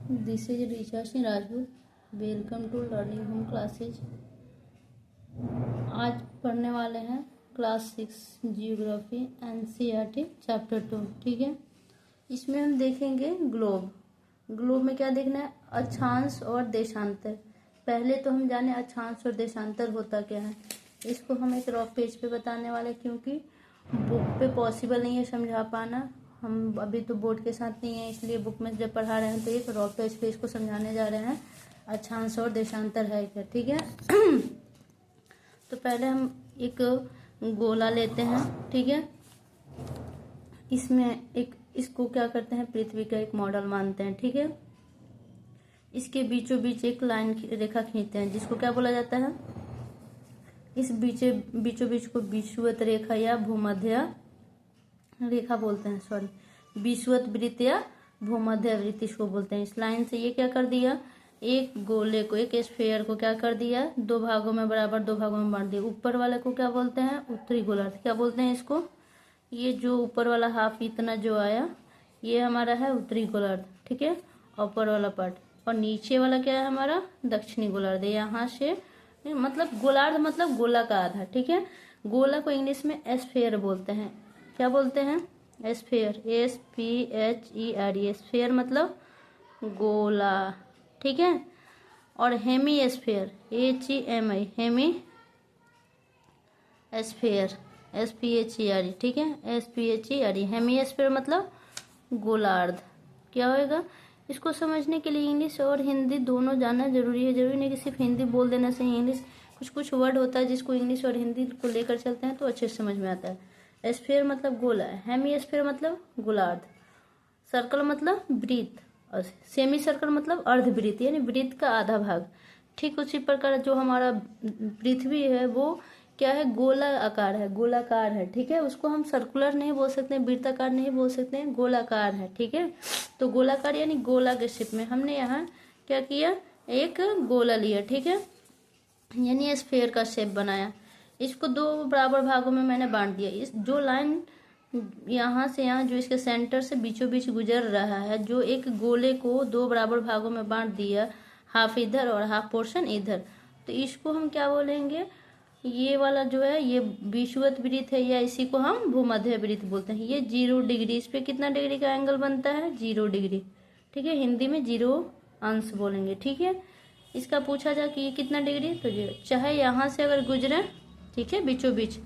This is Richa Singh Rajput. Welcome to learning home classes. आज पढ़ने वाले हैं क्लास 6 जियोग्राफी एनसीईआरटी चैप्टर 2। ठीक है, इसमें हम देखेंगे ग्लोब। ग्लोब में क्या देखना है? अक्षांश और देशांतर। पहले तो हम जाने अक्षांश और देशांतर होता क्या है। इसको हम एक रफ पेज पे बताने वाले, क्योंकि बुक पे पॉसिबल नहीं है समझा पाना। हम अभी तो बोर्ड के साथ नहीं है, इसलिए बुक में जब पढ़ा रहे हैं तो एक रफ पेज पे इसको समझाने जा रहे हैं अक्षांश और देशांतर है क्या। ठीक है तो पहले हम एक गोला लेते हैं। ठीक है, इसमें इसको क्या करते हैं, पृथ्वी का एक मॉडल मानते हैं। ठीक है, इसके बीचों बीच एक लाइन रेखा खींचते हैं, जिसको क्या बोला जाता है? इस बीचों बीच को विषुवत रेखा या भूमध्य रेखा बोलते हैं। सॉरी, विषुवत वृत्त या भूमध्य वृत्त इसको बोलते हैं। इस लाइन से ये क्या कर दिया, एक गोले को, एक स्फीयर को क्या कर दिया, दो भागों में बराबर दो भागों में बांट दिया। ऊपर वाले को क्या बोलते हैं? उत्तरी गोलार्ध। क्या बोलते हैं इसको? ये जो ऊपर वाला हाफ इतना जो आया ये हमारा है उत्तरी गोलार्ध। ठीक है, ऊपर वाला पार्ट। और नीचे वाला क्या है हमारा? दक्षिणी गोलार्ध। यहाँ से मतलब गोलार्ध मतलब गोला का आधा। ठीक है, गोला को इंग्लिश में एस्फेयर बोलते हैं। क्या बोलते हैं? A sphere, SPHER। स्फेयर मतलब गोला। ठीक है, और Hemy a sphere, HEMI, Hemy a sphere, SPHER। ठीक है, SPHER। हेमी एस्फेयर मतलब गोलार्ध। क्या होएगा? इसको समझने के लिए इंग्लिश और हिंदी दोनों जानना जरूरी है। जरूरी नहीं कि सिर्फ हिंदी बोल देना से इंग्लिश, कुछ वर्ड होता है जिसको इंग्लिश और हिंदी को लेकर चलते हैं तो अच्छे से समझ में आता है। एस्फेयर मतलब गोला, हेमी एस्फेयर मतलब गोलार्ध, सर्कल मतलब वृत्त, और सेमी सर्कल मतलब अर्धवृत्त यानी वृत्त का आधा भाग। ठीक उसी प्रकार जो हमारा पृथ्वी है वो क्या है? गोला आकार है, गोलाकार है। ठीक है, उसको हम सर्कुलर नहीं बोल सकते, वृत्ताकार नहीं बोल सकते, गोलाकार है। ठीक है, तो गोलाकार यानी गोला के शेप में हमने यहाँ क्या किया, एक गोला लिया। ठीक है, यानी स्फीयर का शेप बनाया। इसको दो बराबर भागों में मैंने बांट दिया। इस जो लाइन यहाँ से यहाँ जो इसके सेंटर से बीचों बीच गुजर रहा है, जो एक गोले को दो बराबर भागों में बांट दिया, हाफ इधर और हाफ पोर्शन इधर, तो इसको हम क्या बोलेंगे? ये वाला जो है ये विषुवत वृत्त है, या इसी को हम भूमध्य वृत्त बोलते हैं। ये 0 डिग्री, इस पे कितना डिग्री का एंगल बनता है? 0 डिग्री। ठीक है, हिंदी में 0 अंश बोलेंगे। ठीक है, इसका पूछा जाए कि ये कितना डिग्री, तो 0, चाहे यहाँ से अगर गुजरे, ठीक है, बीचों बीच,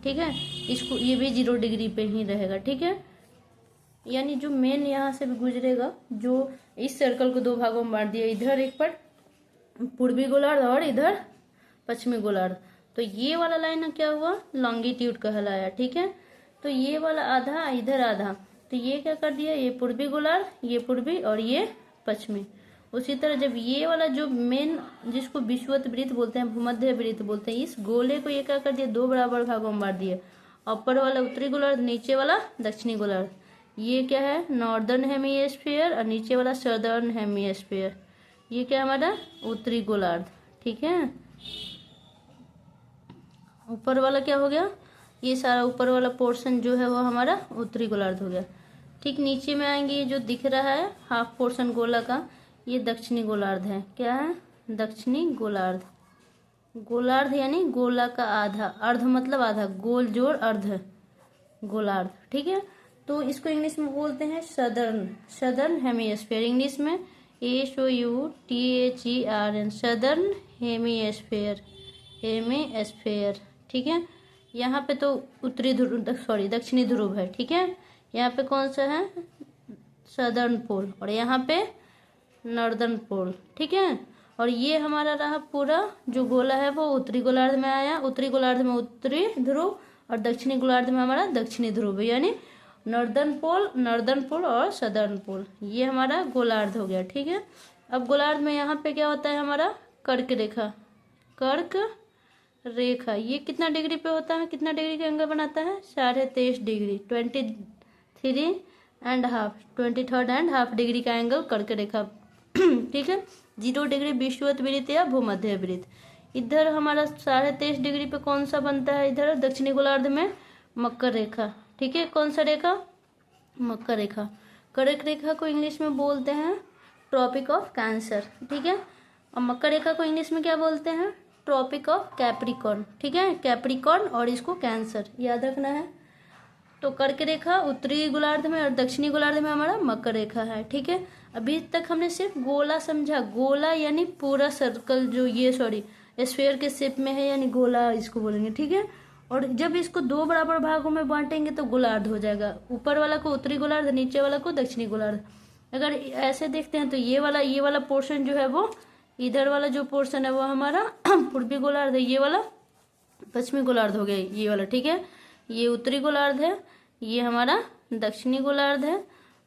ठीक है, इसको ये भी 0 डिग्री पे ही रहेगा। ठीक है, यानी जो मेन यहाँ से भी गुजरेगा, जो इस सर्कल को दो भागों में बांट दिया, इधर एक पार्ट पूर्वी गोलार्ध और इधर पश्चिमी गोलार्ध, तो ये वाला लाइन क्या हुआ? लॉन्गिट्यूड कहलाया। ठीक है, तो ये वाला आधा इधर आधा, तो ये क्या कर दिया, ये पूर्वी गोलार्ध, ये पूर्वी और ये पश्चिमी। उसी तरह जब ये वाला जो मेन जिसको विषुवत वृत्त बोलते हैं, भूमध्य वृत्त बोलते हैं, इस गोले को ये क्या कर दिया, दो बराबर भागों में बांट दिया। ऊपर वाला उत्तरी गोलार्ध, नीचे वाला दक्षिणी गोलार्ध। ये क्या है? नॉर्दर्न हेमीस्फीयर, और नीचे वाला सदर्न हेमीस्फीयर। ये क्या हमारा? उत्तरी गोलार्ध। ठीक है, ऊपर वाला क्या हो गया? ये सारा ऊपर वाला पोर्शन जो है वो हमारा उत्तरी गोलार्ध हो गया। ठीक नीचे में आएंगे, ये जो दिख रहा है हाफ पोर्शन गोला का, ये दक्षिणी गोलार्ध है। क्या है? दक्षिणी गोलार्ध। गोलार्ध यानी गोला का आधा, अर्ध मतलब आधा, गोल जोड़ अर्ध गोलार्ध। ठीक है, तो इसको इंग्लिश में बोलते हैं सदर्न हेमीस्फीयर। इंग्लिश में SOUTHERN, सदर्न हेमीस्फीयर, हेमीस्फीयर। ठीक है, यहाँ पे तो उत्तरी ध्रुव, सॉरी दक्षिणी ध्रुव है। ठीक है, यहाँ पे कौन सा है? सदर्न पोल, और यहाँ पे नॉर्दर्न पोल। ठीक है, और ये हमारा रहा पूरा जो गोला है वो उत्तरी गोलार्ध में आया। उत्तरी गोलार्ध में उत्तरी ध्रुव और दक्षिणी गोलार्ध में हमारा दक्षिणी ध्रुव, यानी नॉर्दर्न पोल और सदर्न पोल। ये हमारा गोलार्ध हो गया। ठीक है, अब गोलार्ध में यहाँ पे क्या होता है हमारा? कर्क रेखा। कर्क रेखा ये कितना डिग्री पे होता है? कितना डिग्री का एंगल बनाता है? 23.5 डिग्री, 23.5 डिग्री का एंगल कर्क रेखा। ठीक है, 0 डिग्री विषुवत वृत्त या भूमध्य वृत्त। इधर हमारा 23.5 डिग्री पे कौन सा बनता है? इधर दक्षिणी गोलार्ध में मकर रेखा। ठीक है, कौन सा रेखा? मकर रेखा। कर्क रेखा को इंग्लिश में बोलते हैं ट्रॉपिक ऑफ कैंसर, ठीक है। और मकर रेखा को इंग्लिश में क्या बोलते हैं? ट्रॉपिक ऑफ कैप्रिकॉर्न, ठीक है, कैप्रिकॉर्न और इसको कैंसर याद रखना है। तो कर्क रेखा उत्तरी गोलार्ध में और दक्षिणी गोलार्ध में हमारा मकर रेखा है, ठीक है। अभी तक हमने सिर्फ गोला समझा, गोला यानी पूरा सर्कल, जो ये स्फीयर के शेप में है यानी गोला इसको बोलेंगे, ठीक है। और जब इसको दो बराबर भागों में बांटेंगे तो गोलार्ध हो जाएगा, ऊपर वाला को उत्तरी गोलार्ध, नीचे वाला को दक्षिणी गोलार्ध। अगर ऐसे देखते हैं तो ये वाला पोर्शन जो है वो, इधर वाला जो पोर्शन है वो हमारा पूर्वी गोलार्ध है, ये वाला पश्चिमी गोलार्ध हो गया ये वाला, ठीक है। ये उत्तरी गोलार्ध है, ये हमारा दक्षिणी गोलार्ध है,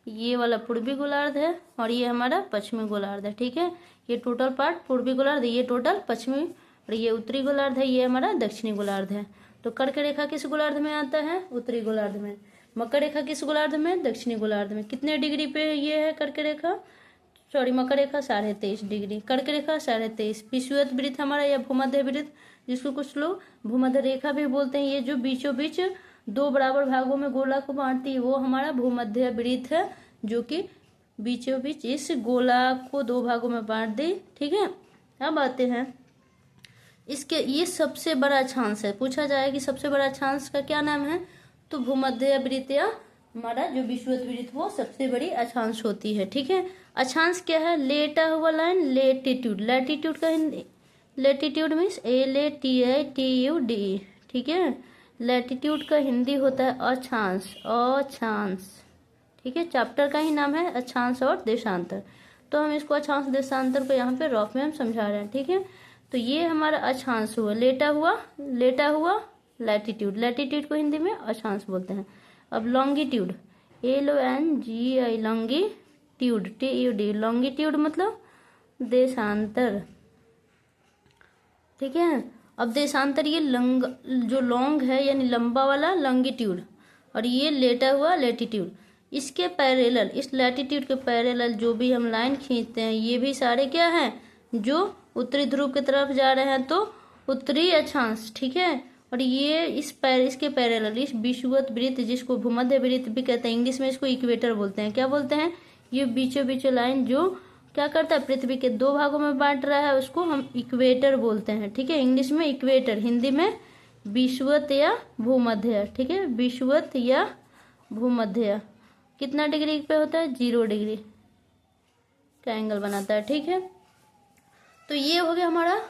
ये वाला पूर्वी गोलार्ध है और ये हमारा पश्चिमी गोलार्ध है, ठीक है। ये टोटल पार्ट पूर्वी गोलार्ध, ये टोटल पश्चिमी, और ये उत्तरी गोलार्ध है, ये हमारा दक्षिणी गोलार्ध है। तो कर्क रेखा किस गोलार्ध में आता है? उत्तरी गोलार्ध में। मकर रेखा किस गोलार्ध में? दक्षिणी गोलार्ध में। कितने डिग्री पे ये है कर्क रेखा? मकर रेखा 23.5 डिग्री, कर्क रेखा 23.5। विषुवत वृत्त हमारा या भूमध्य वृत्त, जिसको कुछ लोग भूमध्य रेखा भी बोलते हैं, ये जो बीचों बीच दो बराबर भागों में गोला को बांटती है वो हमारा भूमध्य वृत्त है, जो कि बीचों बीच इस गोला को दो भागों में बांट दी, ठीक है। अब आते हैं इसके, ये सबसे बड़ा अक्षांश है, पूछा जाए कि सबसे बड़ा अक्षांश का क्या नाम है, तो भूमध्य वृत्त या हमारा जो विषुवत वृत्त वो सबसे बड़ी अक्षांश होती है, ठीक है। अक्षांश क्या है? लेटा हुआ लाइन, लेटीट्यूड। लैटीट्यूड का हिंदी, लेटीट्यूड मीन्स LATITUD, ठीक है। लैटीट्यूड का हिंदी होता है अक्षांश, अक्षांश, ठीक है। चैप्टर का ही नाम है अक्षांश और देशांतर, तो हम इसको अक्षांश देशांतर को यहाँ पे रफ में हम समझा रहे हैं, ठीक है। तो ये हमारा अक्षांश हुआ, लेटा हुआ लैटीट्यूड, लैटीट्यूड को हिंदी में अक्षांश बोलते हैं। अब longitude, LONGI, longitude, TUD, longitude मतलब देशांतर, ठीक है। अब देशांतर, ये जो लॉन्ग है यानी लंबा वाला लॉन्गिट्यूड, और ये लेटा हुआ लैटीट्यूड। इसके पैरेलल, इस लैटीट्यूड के पैरेलल जो भी हम लाइन खींचते हैं ये भी सारे क्या हैं? जो उत्तरी ध्रुव की तरफ जा रहे हैं तो उत्तरी अक्षांश, ठीक है। और ये इसके पैरेलल, इस विषुवत वृत्त जिसको भूमध्य वृत्त भी कहते हैं, इंग्लिश में इसको इक्वेटर बोलते हैं। क्या बोलते हैं? ये बीचों बीचों लाइन जो क्या करता है, पृथ्वी के दो भागों में बांट रहा है, उसको हम इक्वेटर बोलते हैं, ठीक है। इंग्लिश में इक्वेटर, हिंदी में विषुवत या भूमध्य, ठीक है। विषुवत या भूमध्य कितना डिग्री पे होता है? 0 डिग्री का एंगल बनाता है, ठीक है। तो ये हो गया हमारा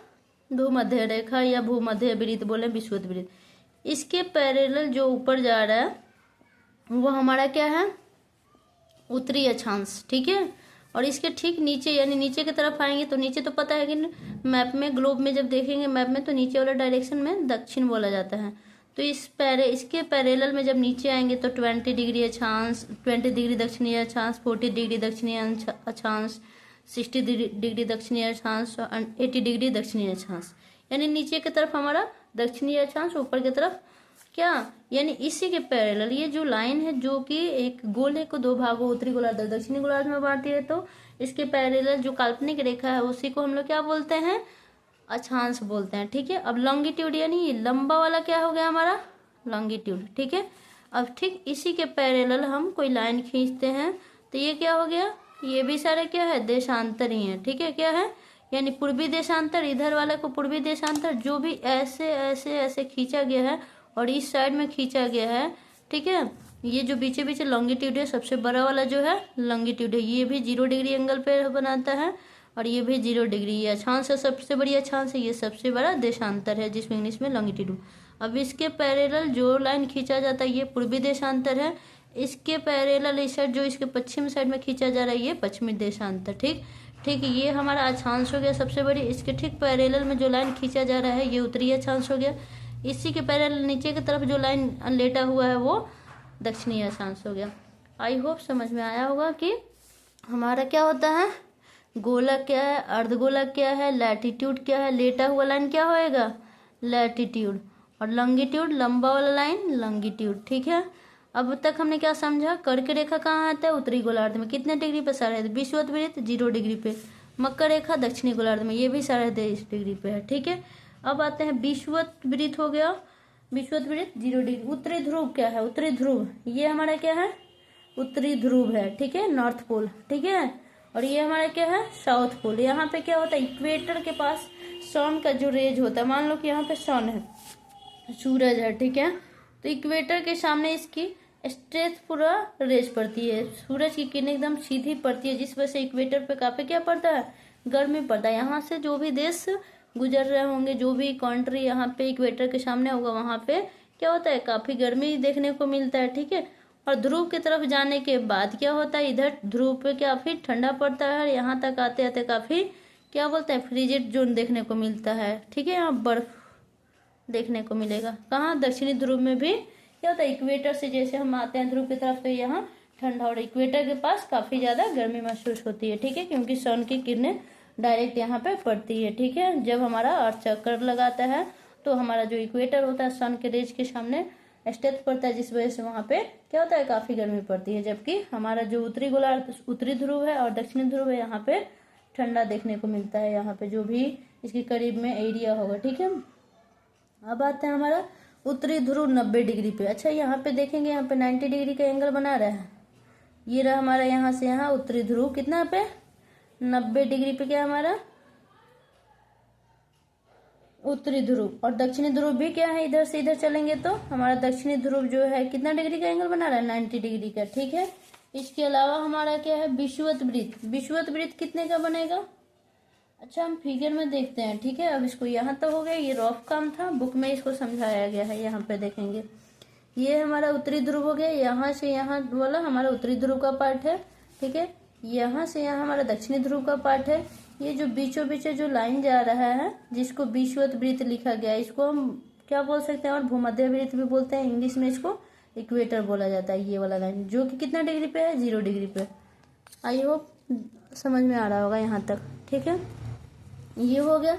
भूमध्य रेखा या भूमध्य वृत्त बोले, विषुवत वृत्त। इसके पैरेलल जो ऊपर जा रहा है वो हमारा क्या है? उत्तरी अक्षांश, ठीक है। और इसके ठीक नीचे यानी नीचे की तरफ आएंगे तो नीचे तो पता है कि मैप में, ग्लोब में जब देखेंगे मैप में, तो नीचे वाला डायरेक्शन में दक्षिण बोला जाता है। तो इसके पैरेलल में जब नीचे आएंगे तो 20 डिग्री अक्षांश, 20 डिग्री दक्षिणी अक्षांश, 40 डिग्री दक्षिणी अक्षांश, 60 डिग्री दक्षिणी अक्षांश, 80 डिग्री दक्षिणी अक्षांश, यानी नीचे की तरफ हमारा दक्षिणी अक्षांश, ऊपर की तरफ क्या, यानी इसी के पैरेलल ये जो लाइन है जो कि एक गोले को दो भागों उत्तरी गोलार्ध दक्षिणी गोलार्ध में बांटती है, तो इसके पैरेलल जो काल्पनिक रेखा है उसी को हम लोग क्या बोलते हैं? अक्षांश बोलते हैं, ठीक है। अब लॉन्गिट्यूड यानी ये लंबा वाला क्या हो गया हमारा? लॉन्गिट्यूड, ठीक है। अब ठीक इसी के पैरेलल हम कोई लाइन खींचते हैं तो ये क्या हो गया? ये भी सारे क्या है? देशांतर ही है, ठीक है। क्या है? यानी पूर्वी देशांतर, इधर वाले को पूर्वी देशांतर, जो भी ऐसे ऐसे ऐसे खींचा गया है और इस साइड में खींचा गया है, ठीक है। ये जो बीचे बीचे लॉन्गिट्यूड है, सबसे बड़ा वाला जो है लॉन्गिट्यूड है, ये भी 0 डिग्री एंगल पे बनाता है, और ये भी 0 डिग्री। ये अक्षांश है, सबसे बड़ी अक्षांश है, ये सबसे बड़ा देशांतर है, जिसमें इंग्लिश में लॉन्गिट्यूड। अब इसके पैरेलल जो लाइन खींचा जाता है ये पूर्वी देशांतर है, इसके पैरेलल इस साइड जो इसके पश्चिम साइड में खींचा जा रहा है ये पश्चिमी देशांतर, ठीक। ये हमारा अक्षांश हो गया सबसे बड़ी। इसके ठीक पैरेलल में जो लाइन खींचा जा रहा है ये उत्तरी अक्षांश हो गया। इसी के पैरेलल नीचे की तरफ जो लाइन लेटा हुआ है वो दक्षिणी अक्षांश हो गया। आई होप समझ में आया होगा कि हमारा क्या होता है, गोलक क्या है, अर्धगोलक क्या है, लैटीट्यूड क्या है, लेटा हुआ लाइन क्या होएगा? लैटीट्यूड, और लॉन्गिट्यूड लंबा वाला लाइन लॉन्गिट्यूड, ठीक है। अब तक हमने क्या समझा? कर्क रेखा कहाँ आता है? उत्तरी गोलार्ध में। कितने डिग्री पे? 23.5। विषुवत वृत्त 0 डिग्री पे। मकर रेखा दक्षिणी गोलार्ध में, ये भी 23.5 डिग्री पे है, ठीक है। अब आते हैं विषुवत वृत्त हो गया, विषुवत वृत्त 0 डिग्री। उत्तरी ध्रुव क्या है? उत्तरी ध्रुव ये हमारा क्या है? उत्तरी ध्रुव है, ठीक है, नॉर्थ पोल, ठीक है। और ये हमारा क्या है, साउथ पोल। यहाँ पे क्या होता है, इक्वेटर के पास सन का जो रेज होता है, मान लो कि यहाँ पे सन है, सूरज है, ठीक है, तो इक्वेटर के सामने इसकी स्ट्रेट पूरा रेज पड़ती है, सूरज की किरणें एकदम सीधी पड़ती है, जिस वजह से इक्वेटर पे काफी क्या पड़ता है, गर्मी पड़ता है। यहाँ से जो भी देश गुजर रहे होंगे, जो भी कंट्री यहाँ पे इक्वेटर के सामने होगा, वहां पे क्या होता है, काफी गर्मी देखने को मिलता है, ठीक है। और ध्रुव की तरफ जाने के बाद क्या होता है, इधर ध्रुव पे काफी ठंडा पड़ता है, और यहाँ तक आते आते काफी क्या बोलते हैं, फ्रीजेड जोन देखने को मिलता है, ठीक है। यहाँ बर्फ देखने को मिलेगा। कहाँ, दक्षिणी ध्रुव में भी क्या होता है, इक्वेटर से जैसे हम आते हैं ध्रुव की तरफ, तो यहाँ ठंडा, और इक्वेटर के पास काफी ज्यादा गर्मी महसूस होती है, ठीक है, क्योंकि सन की किरणें डायरेक्ट यहाँ पे पड़ती है, ठीक है। जब हमारा अर्थ चक्कर लगाता है तो हमारा जो इक्वेटर होता है सन के रेज के सामने स्थित पड़ता है, जिस वजह से वहां पे क्या होता है, काफी गर्मी पड़ती है। जबकि हमारा जो उत्तरी गोलार्ध, उत्तरी ध्रुव है और दक्षिणी ध्रुव है, यहाँ पे ठंडा देखने को मिलता है, यहाँ पे जो भी इसके करीब में एरिया होगा, ठीक है। अब आते हैं हमारा उत्तरी ध्रुव 90 डिग्री पे। अच्छा, यहाँ पे देखेंगे, यहाँ पे 90 डिग्री का एंगल बना रहा है, ये रहा हमारा यहाँ से यहाँ उत्तरी ध्रुव, कितना पे 90 डिग्री पे क्या हमारा उत्तरी ध्रुव। और दक्षिणी ध्रुव भी क्या है, इधर से इधर चलेंगे तो हमारा दक्षिणी ध्रुव जो है कितना डिग्री का एंगल बना रहा है, 90 डिग्री का, ठीक है। इसके अलावा हमारा क्या है, विषुवत वृत्त। विषुवत वृत्त कितने का बनेगा, अच्छा हम फिगर में देखते हैं, ठीक है। अब इसको यहाँ तक हो गया, ये रफ काम था, बुक में इसको समझाया गया है, यहाँ पे देखेंगे। ये हमारा उत्तरी ध्रुव हो गया, यहाँ से यहाँ वाला हमारा उत्तरी ध्रुव का पार्ट है, ठीक है। यहाँ से यहाँ हमारा दक्षिणी ध्रुव का पार्ट है। ये जो बीचों बीच जो लाइन जा रहा है, जिसको विषुवत वृत्त लिखा गया है, इसको हम क्या बोल सकते हैं, और भूमध्य वृत्त भी बोलते हैं, इंग्लिश में इसको इक्वेटर बोला जाता है। ये वाला लाइन जो कि कितना डिग्री पे है, 0 डिग्री पे। आई होप समझ में आ रहा होगा यहाँ तक, ठीक है। ये हो गया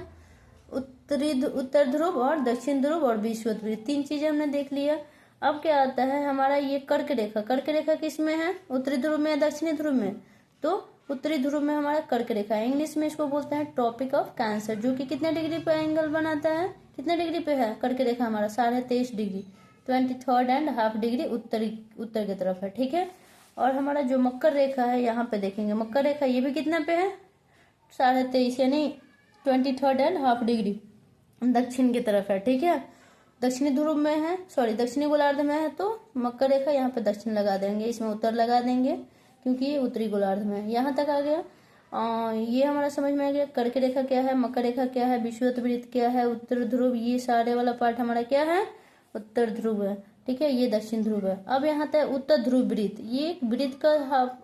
उत्तर ध्रुव और दक्षिण ध्रुव और विषुवत वृत्त, 3 चीजें हमने देख लिया। अब क्या आता है हमारा ये कर्क रेखा। कर्क रेखा किस में है, उत्तरी ध्रुव में या दक्षिणी ध्रुव में, तो उत्तरी ध्रुव में हमारा कर्क रेखा है। इंग्लिश में इसको बोलते हैं ट्रॉपिक ऑफ कैंसर, जो कि कितने डिग्री पे एंगल बनाता है, कितने डिग्री पे है कर्क रेखा हमारा, 23.5 डिग्री, 23.5 डिग्री उत्तर की तरफ है, ठीक है। और हमारा जो मकर रेखा है, यहाँ पे देखेंगे मकर रेखा, ये भी कितना पे है, 23.5 यानी 23.5 डिग्री दक्षिण की तरफ है, ठीक है। दक्षिणी ध्रुव में है, सॉरी दक्षिणी गोलार्ध में है, तो मकर रेखा यहाँ पे दक्षिण लगा देंगे, इसमें उत्तर लगा देंगे, क्योंकि ये उत्तरी गोलार्ध में है। यहाँ तक आ गया, ये हमारा समझ में आ गया। कर्क रेखा क्या है, मकर रेखा क्या है, विषुवत वृत्त क्या है, उत्तर ध्रुव, ये सारे वाला पार्ट हमारा क्या है, उत्तर ध्रुव है, ठीक है। ये दक्षिण ध्रुव है। अब यहाँ तक उत्तर ध्रुव वृत्त, ये वृत्त का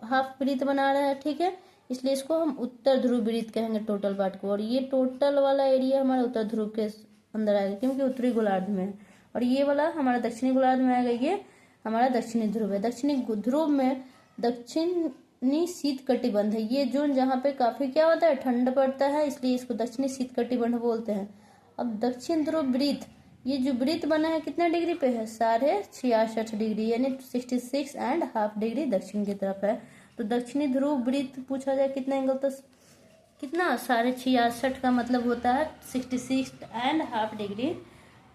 हाफ वृत्त बना रहा है, ठीक है, इसलिए इसको हम उत्तर ध्रुव वृत्त कहेंगे टोटल पार्ट को। और ये टोटल वाला एरिया हमारा उत्तर ध्रुव के अंदर आएगा, क्योंकि उत्तरी गोलार्ध में है। और ये वाला हमारा दक्षिणी गोलार्ध में आएगा, ये हमारा दक्षिणी ध्रुव है। दक्षिणी ध्रुव में दक्षिणी शीत कटिबंध है, ये जोन जहाँ पे काफी क्या होता है, ठंड पड़ता है, इसलिए इसको दक्षिणी शीत कटिबंध बोलते हैं। अब दक्षिण ध्रुव वृत्त, ये जो वृत्त बना है कितना डिग्री पे है, 66.5 डिग्री, यानी 66.5 डिग्री दक्षिण की तरफ है। तो दक्षिणी ध्रुव वृत्त पूछा जाए कितना एंगल, तो कितना 66.5 का मतलब होता है 66.5 डिग्री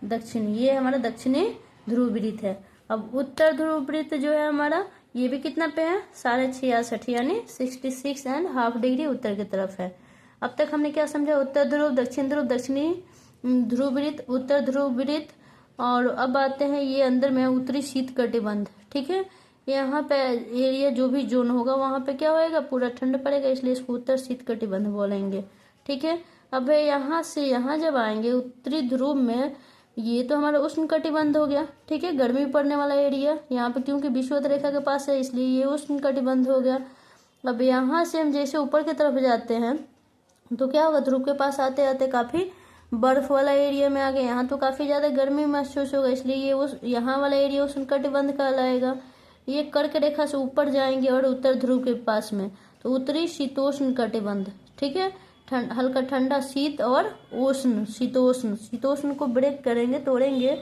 दक्षिण। ये हमारा दक्षिणी ध्रुव वृत्त है। अब उत्तर ध्रुव वृत्त जो है हमारा, ये भी कितना पे है, 66.5 यानी 66.5 डिग्री उत्तर की तरफ है। अब तक हमने क्या समझा, उत्तर ध्रुव, दक्षिण ध्रुव, दक्षिणी ध्रुव वृत्त, उत्तर ध्रुव वृत्त। और अब आते हैं ये अंदर में उत्तरी शीत कटिबंध, ठीक है। यहाँ पे एरिया जो भी जोन होगा वहां पे क्या होएगा, पूरा ठंड पड़ेगा, इसलिए इसको उत्तर शीत कटिबंध बोलेंगे, ठीक है। अब यहाँ से यहाँ जब आएंगे उत्तरी ध्रुव में, ये तो हमारा उष्ण कटिबंध हो गया, ठीक है, गर्मी पड़ने वाला एरिया यहाँ पे, क्योंकि विषुवत रेखा के पास है, इसलिए ये उष्ण कटिबंध हो गया। अब यहाँ से हम जैसे ऊपर की तरफ जाते हैं तो क्या होगा, ध्रुव के पास आते आते काफी बर्फ वाला एरिया में आ गए, यहाँ तो काफी ज्यादा गर्मी महसूस होगा, इसलिए ये यहाँ वाला एरिया उष्ण कटिबंध कहलाएगा। ये कर्क रेखा से ऊपर जाएंगे और उत्तर ध्रुव के पास में, तो उत्तरी शीतोष्ण कटिबंध, ठीक है, हल्का ठंडा शीत और उष्ण शीतोष्ण, शीतोष्ण को ब्रेक करेंगे, तोड़ेंगे,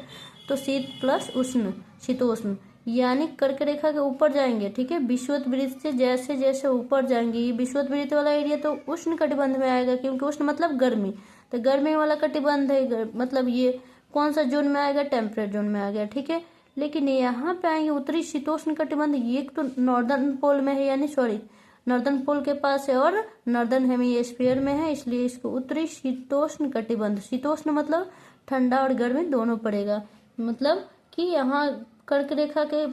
तो शीत प्लस उष्ण शीतोष्ण, यानी कर्क रेखा के ऊपर जाएंगे, ठीक है। विषुवत वृत्त से जैसे जैसे ऊपर जाएंगे, ये विषुवत वृत्त वाला एरिया तो उष्ण कटिबंध में आएगा, क्योंकि उष्ण मतलब गर्मी, तो गर्मी वाला कटिबंध है, मतलब ये कौन सा जोन में आएगा, टेम्परेट जोन में आ गया, ठीक है। लेकिन यहाँ पे आएंगे उत्तरी शीतोष्ण कटिबंध, ये तो नॉर्दर्न पोल में है, यानी सॉरी नॉर्दर्न पोल के पास है और नॉर्दर्न हेमिस्फीयर में है, इसलिए इसको उत्तरी शीतोष्ण कटिबंध। शीतोष्ण मतलब ठंडा और गर्मी दोनों पड़ेगा। मतलब कि यहाँ कर्क रेखा के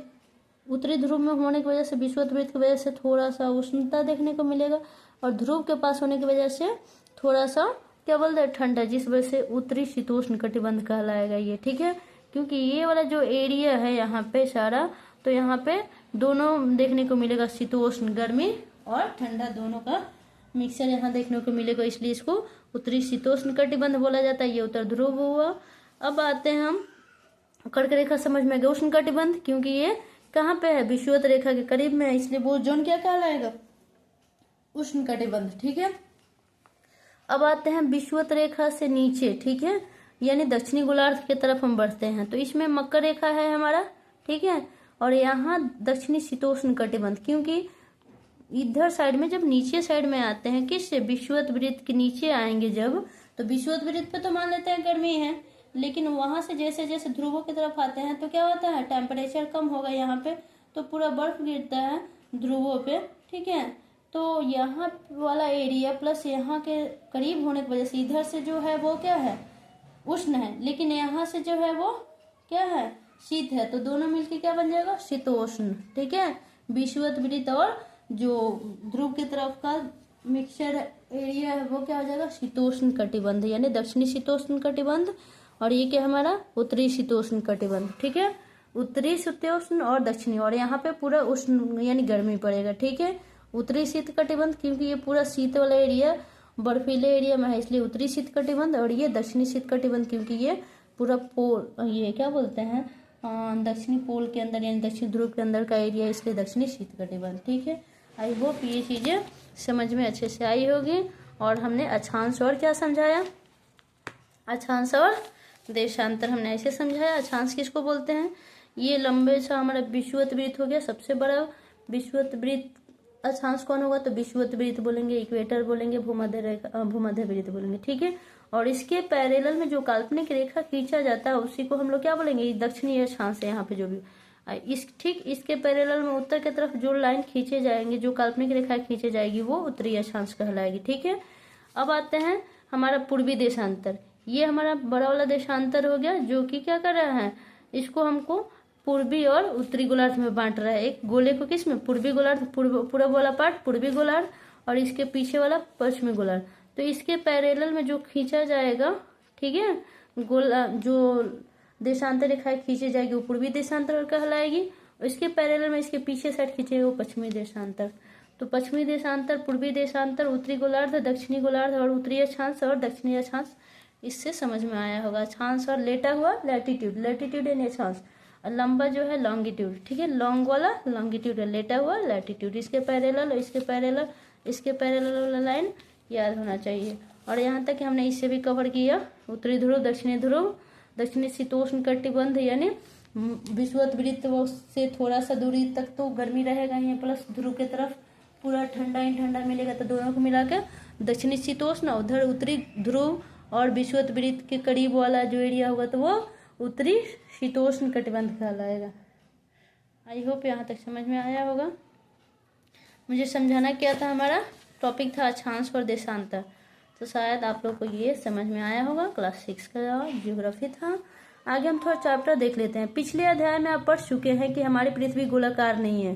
उत्तरी ध्रुव में होने की वजह से विषुवत वृत्त की वजह से थोड़ा सा उष्णता देखने को मिलेगा, और ध्रुव के पास होने की वजह से थोड़ा सा क्या बोलते हैं, ठंडा, जिस वजह से उत्तरी शीतोष्ण कटिबंध कहलाएगा ये। ठीक है, क्योंकि ये वाला जो एरिया है यहाँ पे सारा, तो यहाँ पे दोनों देखने को मिलेगा, शीतोष्ण गर्मी और ठंडा दोनों का मिक्सचर यहाँ देखने को मिलेगा, इसलिए इसको उत्तरी शीतोष्ण कटिबंध बोला जाता है। ये उत्तर ध्रुव हुआ। अब आते हैं हम कर्क रेखा समझ में गया, उष्ण कटिबंध, क्योंकि ये कहाँ पे है, विषुवत रेखा के करीब में है, इसलिए वो जोन क्या कहलाएगा, उष्ण कटिबंध। ठीक है, अब आते हैं विषुवत रेखा से नीचे। ठीक है, यानी दक्षिणी गोलार्ध की तरफ हम बढ़ते हैं, तो इसमें मकर रेखा है हमारा। ठीक है, और यहाँ दक्षिणी शीतोष्ण कटिबंध, क्योंकि इधर साइड में जब नीचे साइड में आते हैं, किससे, विषुवत वृत्त के नीचे आएंगे जब, तो विषुवत वृत्त पे तो मान लेते हैं गर्मी है, लेकिन वहां से जैसे जैसे ध्रुवों की तरफ आते हैं तो क्या होता है, टेम्परेचर कम होगा यहाँ पे, तो पूरा बर्फ गिरता है ध्रुवों पे। ठीक है, तो यहाँ वाला एरिया प्लस यहाँ के करीब होने की वजह से इधर से जो है वो क्या है, उष्ण है, लेकिन यहाँ से जो है वो क्या है, शीत है, तो दोनों मिलके क्या बन जाएगा, शीतोष्ण। ठीक है, विषुवत वृत्त और जो ध्रुव की तरफ का मिक्सचर एरिया है वो क्या हो जाएगा, शीतोष्ण कटिबंध, यानी दक्षिणी शीतोष्ण कटिबंध, और ये क्या हमारा उत्तरी शीतोष्ण कटिबंध। ठीक है, उत्तरी शीतोष्ण और दक्षिणी, और यहाँ पे पूरा उष्ण यानी गर्मी पड़ेगा। ठीक है, उत्तरी शीत कटिबंध, क्योंकि ये पूरा शीत वाला एरिया बर्फीले एरिया में है, इसलिए उत्तरी शीत कटिबंध, और ये दक्षिणी शीत कटिबंध, क्योंकि ये पूरा पोल, ये क्या बोलते हैं, दक्षिणी पोल के अंदर यानी दक्षिण ध्रुव के अंदर का एरिया, इसलिए दक्षिणी शीत कटिबंध। ठीक है, आई होप ये चीजें समझ में अच्छे से आई होगी। और हमने अक्षांश और क्या समझाया, अक्षांश और देशांतर हमने ऐसे समझाया। अक्षांश किसको बोलते हैं, ये लंबे सा हमारा विषुवत वृत्त हो गया, सबसे बड़ा विषुवत वृत्त। अक्षांश कौन होगा, तो विषुवत वृत्त बोलेंगे, इक्वेटर बोलेंगे, भूमध्य रेखा, भूमध्य वृत्त बोलेंगे। ठीक है, और इसके पैरेलल में जो काल्पनिक रेखा खींचा जाता है उसी को हम लोग क्या बोलेंगे, दक्षिणी अक्षांश है यहाँ पे जो भी इस, ठीक इसके पैरेलल में उत्तर की तरफ जो लाइन खींचे जाएंगे, जो काल्पनिक रेखा खींचे जाएगी वो उत्तरी अक्षांश कहलाएगी। ठीक है, अब आते हैं हमारा पूर्वी देशांतर। ये हमारा बड़ा वाला देशांतर हो गया, जो कि क्या कर रहा है, इसको हमको पूर्वी और उत्तरी गोलार्ध में बांट रहा है। एक गोले को किस में, पूर्वी गोलार्ध, पूर्व वाला पार्ट पूर्वी गोलार्ध, और इसके पीछे वाला पश्चिमी गोलार्ध। तो इसके पैरेलल में जो खींचा जाएगा, ठीक है, गोला जो देशांतर रेखाएं खींची जाएगी वो पूर्वी देशांतर कहलाएगी, और इसके पैरेलल में इसके पीछे साइड खींचेगा वो पश्चिमी देशांतर। तो पश्चिमी देशांतर, पूर्वी देशांतर, उत्तरी गोलार्ध, दक्षिणी गोलार्ध और उत्तरी अक्षांश और दक्षिणी अक्षांश, इससे समझ में आया होगा। अक्षांश और लेटा हुआ लैटिट्यूड, लैटिट्यूड यानी अक्षांश, और लंबा जो है लॉन्गिट्यूड। ठीक है, लॉन्ग वाला लॉन्गिट्यूड है, लेटा हुआ लैटिट्यूड। इसके पैरेलल, इसके पैरेलल, इसके पैरेलल वाला लाइन याद होना चाहिए। और यहाँ तक हमने इससे भी कवर किया, उत्तरी ध्रुव, दक्षिणी ध्रुव, दक्षिणी शीतोष्ण कटिबंध यानी विषुवत वृत्त से थोड़ा सा दूरी तक तो गर्मी रहेगा ही, प्लस ध्रुव की तरफ पूरा ठंडा ही ठंडा मिलेगा, तो दोनों को मिलाकर दक्षिणी शीतोष्ण, उधर उत्तरी ध्रुव और विषुवत वृत्त के करीब वाला जो एरिया होगा तो वो उत्तरी शीतोष्ण कटिबंध कहलाएगा। आई होप यहाँ तक समझ में आया होगा। मुझे समझाना क्या था, हमारा टॉपिक था अक्षांश और देशांतर, तो शायद आप लोग को ये समझ में आया होगा। क्लास 6 का ज्योग्राफी था। आगे हम थोड़ा चैप्टर देख लेते हैं। पिछले अध्याय में आप पढ़ चुके हैं कि हमारी पृथ्वी गोलाकार नहीं है।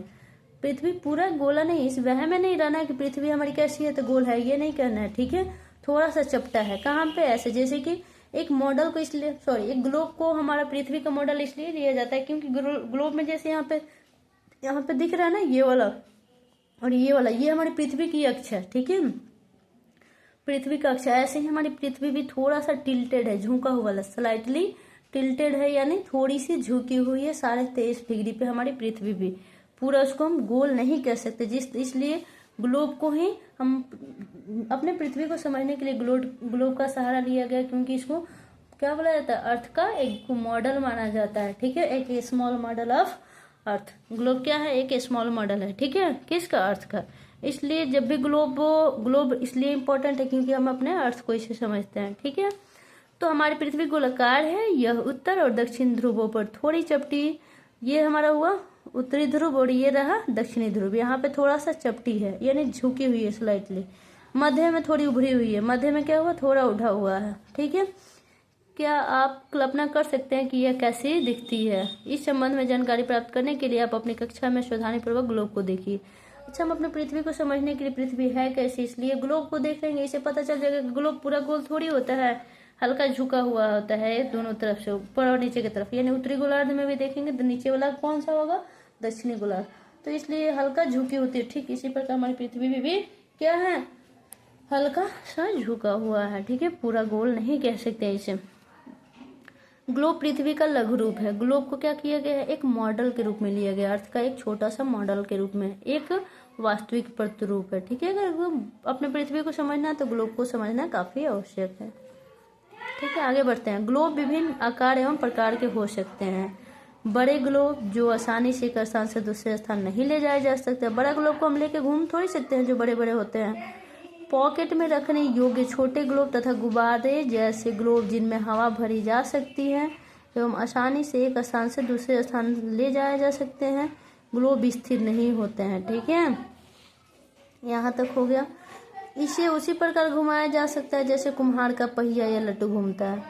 पृथ्वी पूरा गोला नहीं, इस वह में नहीं रहना है कि पृथ्वी हमारी कैसी है तो गोल है, ये नहीं कहना है। ठीक है, थोड़ा सा चपटा है। कहाँ पे, ऐसे जैसे कि एक मॉडल को इसलिए, सॉरी, एक ग्लोब को हमारा पृथ्वी का मॉडल इसलिए लिया जाता है क्योंकि ग्लोब में जैसे यहाँ पे दिख रहा है ना, ये वाला और ये वाला, ये हमारी पृथ्वी की अक्ष है। ठीक है, पृथ्वी का अक्ष। ऐसे ही हमारी पृथ्वी भी थोड़ा सा टिल्टेड है, झुका हुआ, स्लाइटली टिल्टेड है, यानी थोड़ी सी झुकी हुई है 23.5 डिग्री पे हमारी पृथ्वी भी। पूरा उसको हम गोल नहीं कह सकते, इसलिए ग्लोब को ही हम अपने पृथ्वी को समझने के लिए ग्लोब का सहारा लिया गया, क्योंकि इसको क्या बोला जाता है, अर्थ का एक मॉडल माना जाता है। ठीक है, एक small model of earth. Globe क्या है, एक स्मॉल मॉडल है। ठीक है, किसका, अर्थ का। इसलिए जब भी ग्लोब इसलिए इम्पोर्टेंट है क्योंकि हम अपने अर्थ को इसे समझते हैं। ठीक है, तो हमारी पृथ्वी गोलाकार है, यह उत्तर और दक्षिण ध्रुवों पर थोड़ी चपटी, ये हमारा हुआ उत्तरी ध्रुव और ये रहा दक्षिणी ध्रुव। यहाँ पे थोड़ा सा चपटी है यानी झुकी हुई है स्लाइटली, मध्य में थोड़ी उभरी हुई है, मध्य में क्या हुआ थोड़ा उठा हुआ है। ठीक है, क्या आप कल्पना कर सकते हैं कि यह कैसी दिखती है? इस संबंध में जानकारी प्राप्त करने के लिए आप अपनी कक्षा में सावधानीपूर्वक ग्लोब को देखिए। अच्छा, हम अपने पृथ्वी को समझने के लिए पृथ्वी है कैसी, इसलिए ग्लोब को देख लेंगे, इससे पता चल जाएगा कि ग्लोब पूरा गोल थोड़ी होता है, हल्का झुका हुआ होता है दोनों तरफ से, ऊपर और नीचे की तरफ। यानी उत्तरी गोलार्ध में भी देखेंगे तो नीचे वाला कौन सा होगा, दक्षिणी गोलार्ध, तो इसलिए हल्का झुकी होती है। ठीक इसी प्रकार हमारी पृथ्वी भी क्या है, हल्का सा झुका हुआ है। ठीक है, पूरा गोल नहीं कह सकते इसे। ग्लोब पृथ्वी का लघु रूप है। ग्लोब को क्या किया गया है, एक मॉडल के रूप में लिया गया, अर्थ का एक छोटा सा मॉडल के रूप में, एक वास्तविक प्रतिरूप है। ठीक है, अगर अपने पृथ्वी को समझना है तो ग्लोब को समझना काफी आवश्यक है। ठीक है, आगे बढ़ते हैं। ग्लोब विभिन्न आकार एवं प्रकार के हो सकते हैं। बड़े ग्लोब जो आसानी से एक स्थान से दूसरे स्थान नहीं ले जाए जा सकते। बड़ा ग्लोब को हम लेके घूम थोड़ी सकते हैं जो बड़े बड़े होते हैं। पॉकेट में रखने योग्य छोटे ग्लोब तथा गुब्बारे जैसे ग्लोब जिनमें हवा भरी जा सकती है एवं आसानी से एक स्थान से दूसरे स्थान ले जाए जा सकते हैं। ग्लोब स्थिर नहीं होते हैं। ठीक है, यहाँ तक हो गया। इसे उसी प्रकार घुमाया जा सकता है जैसे कुम्हार का पहिया या लट्टू घूमता है।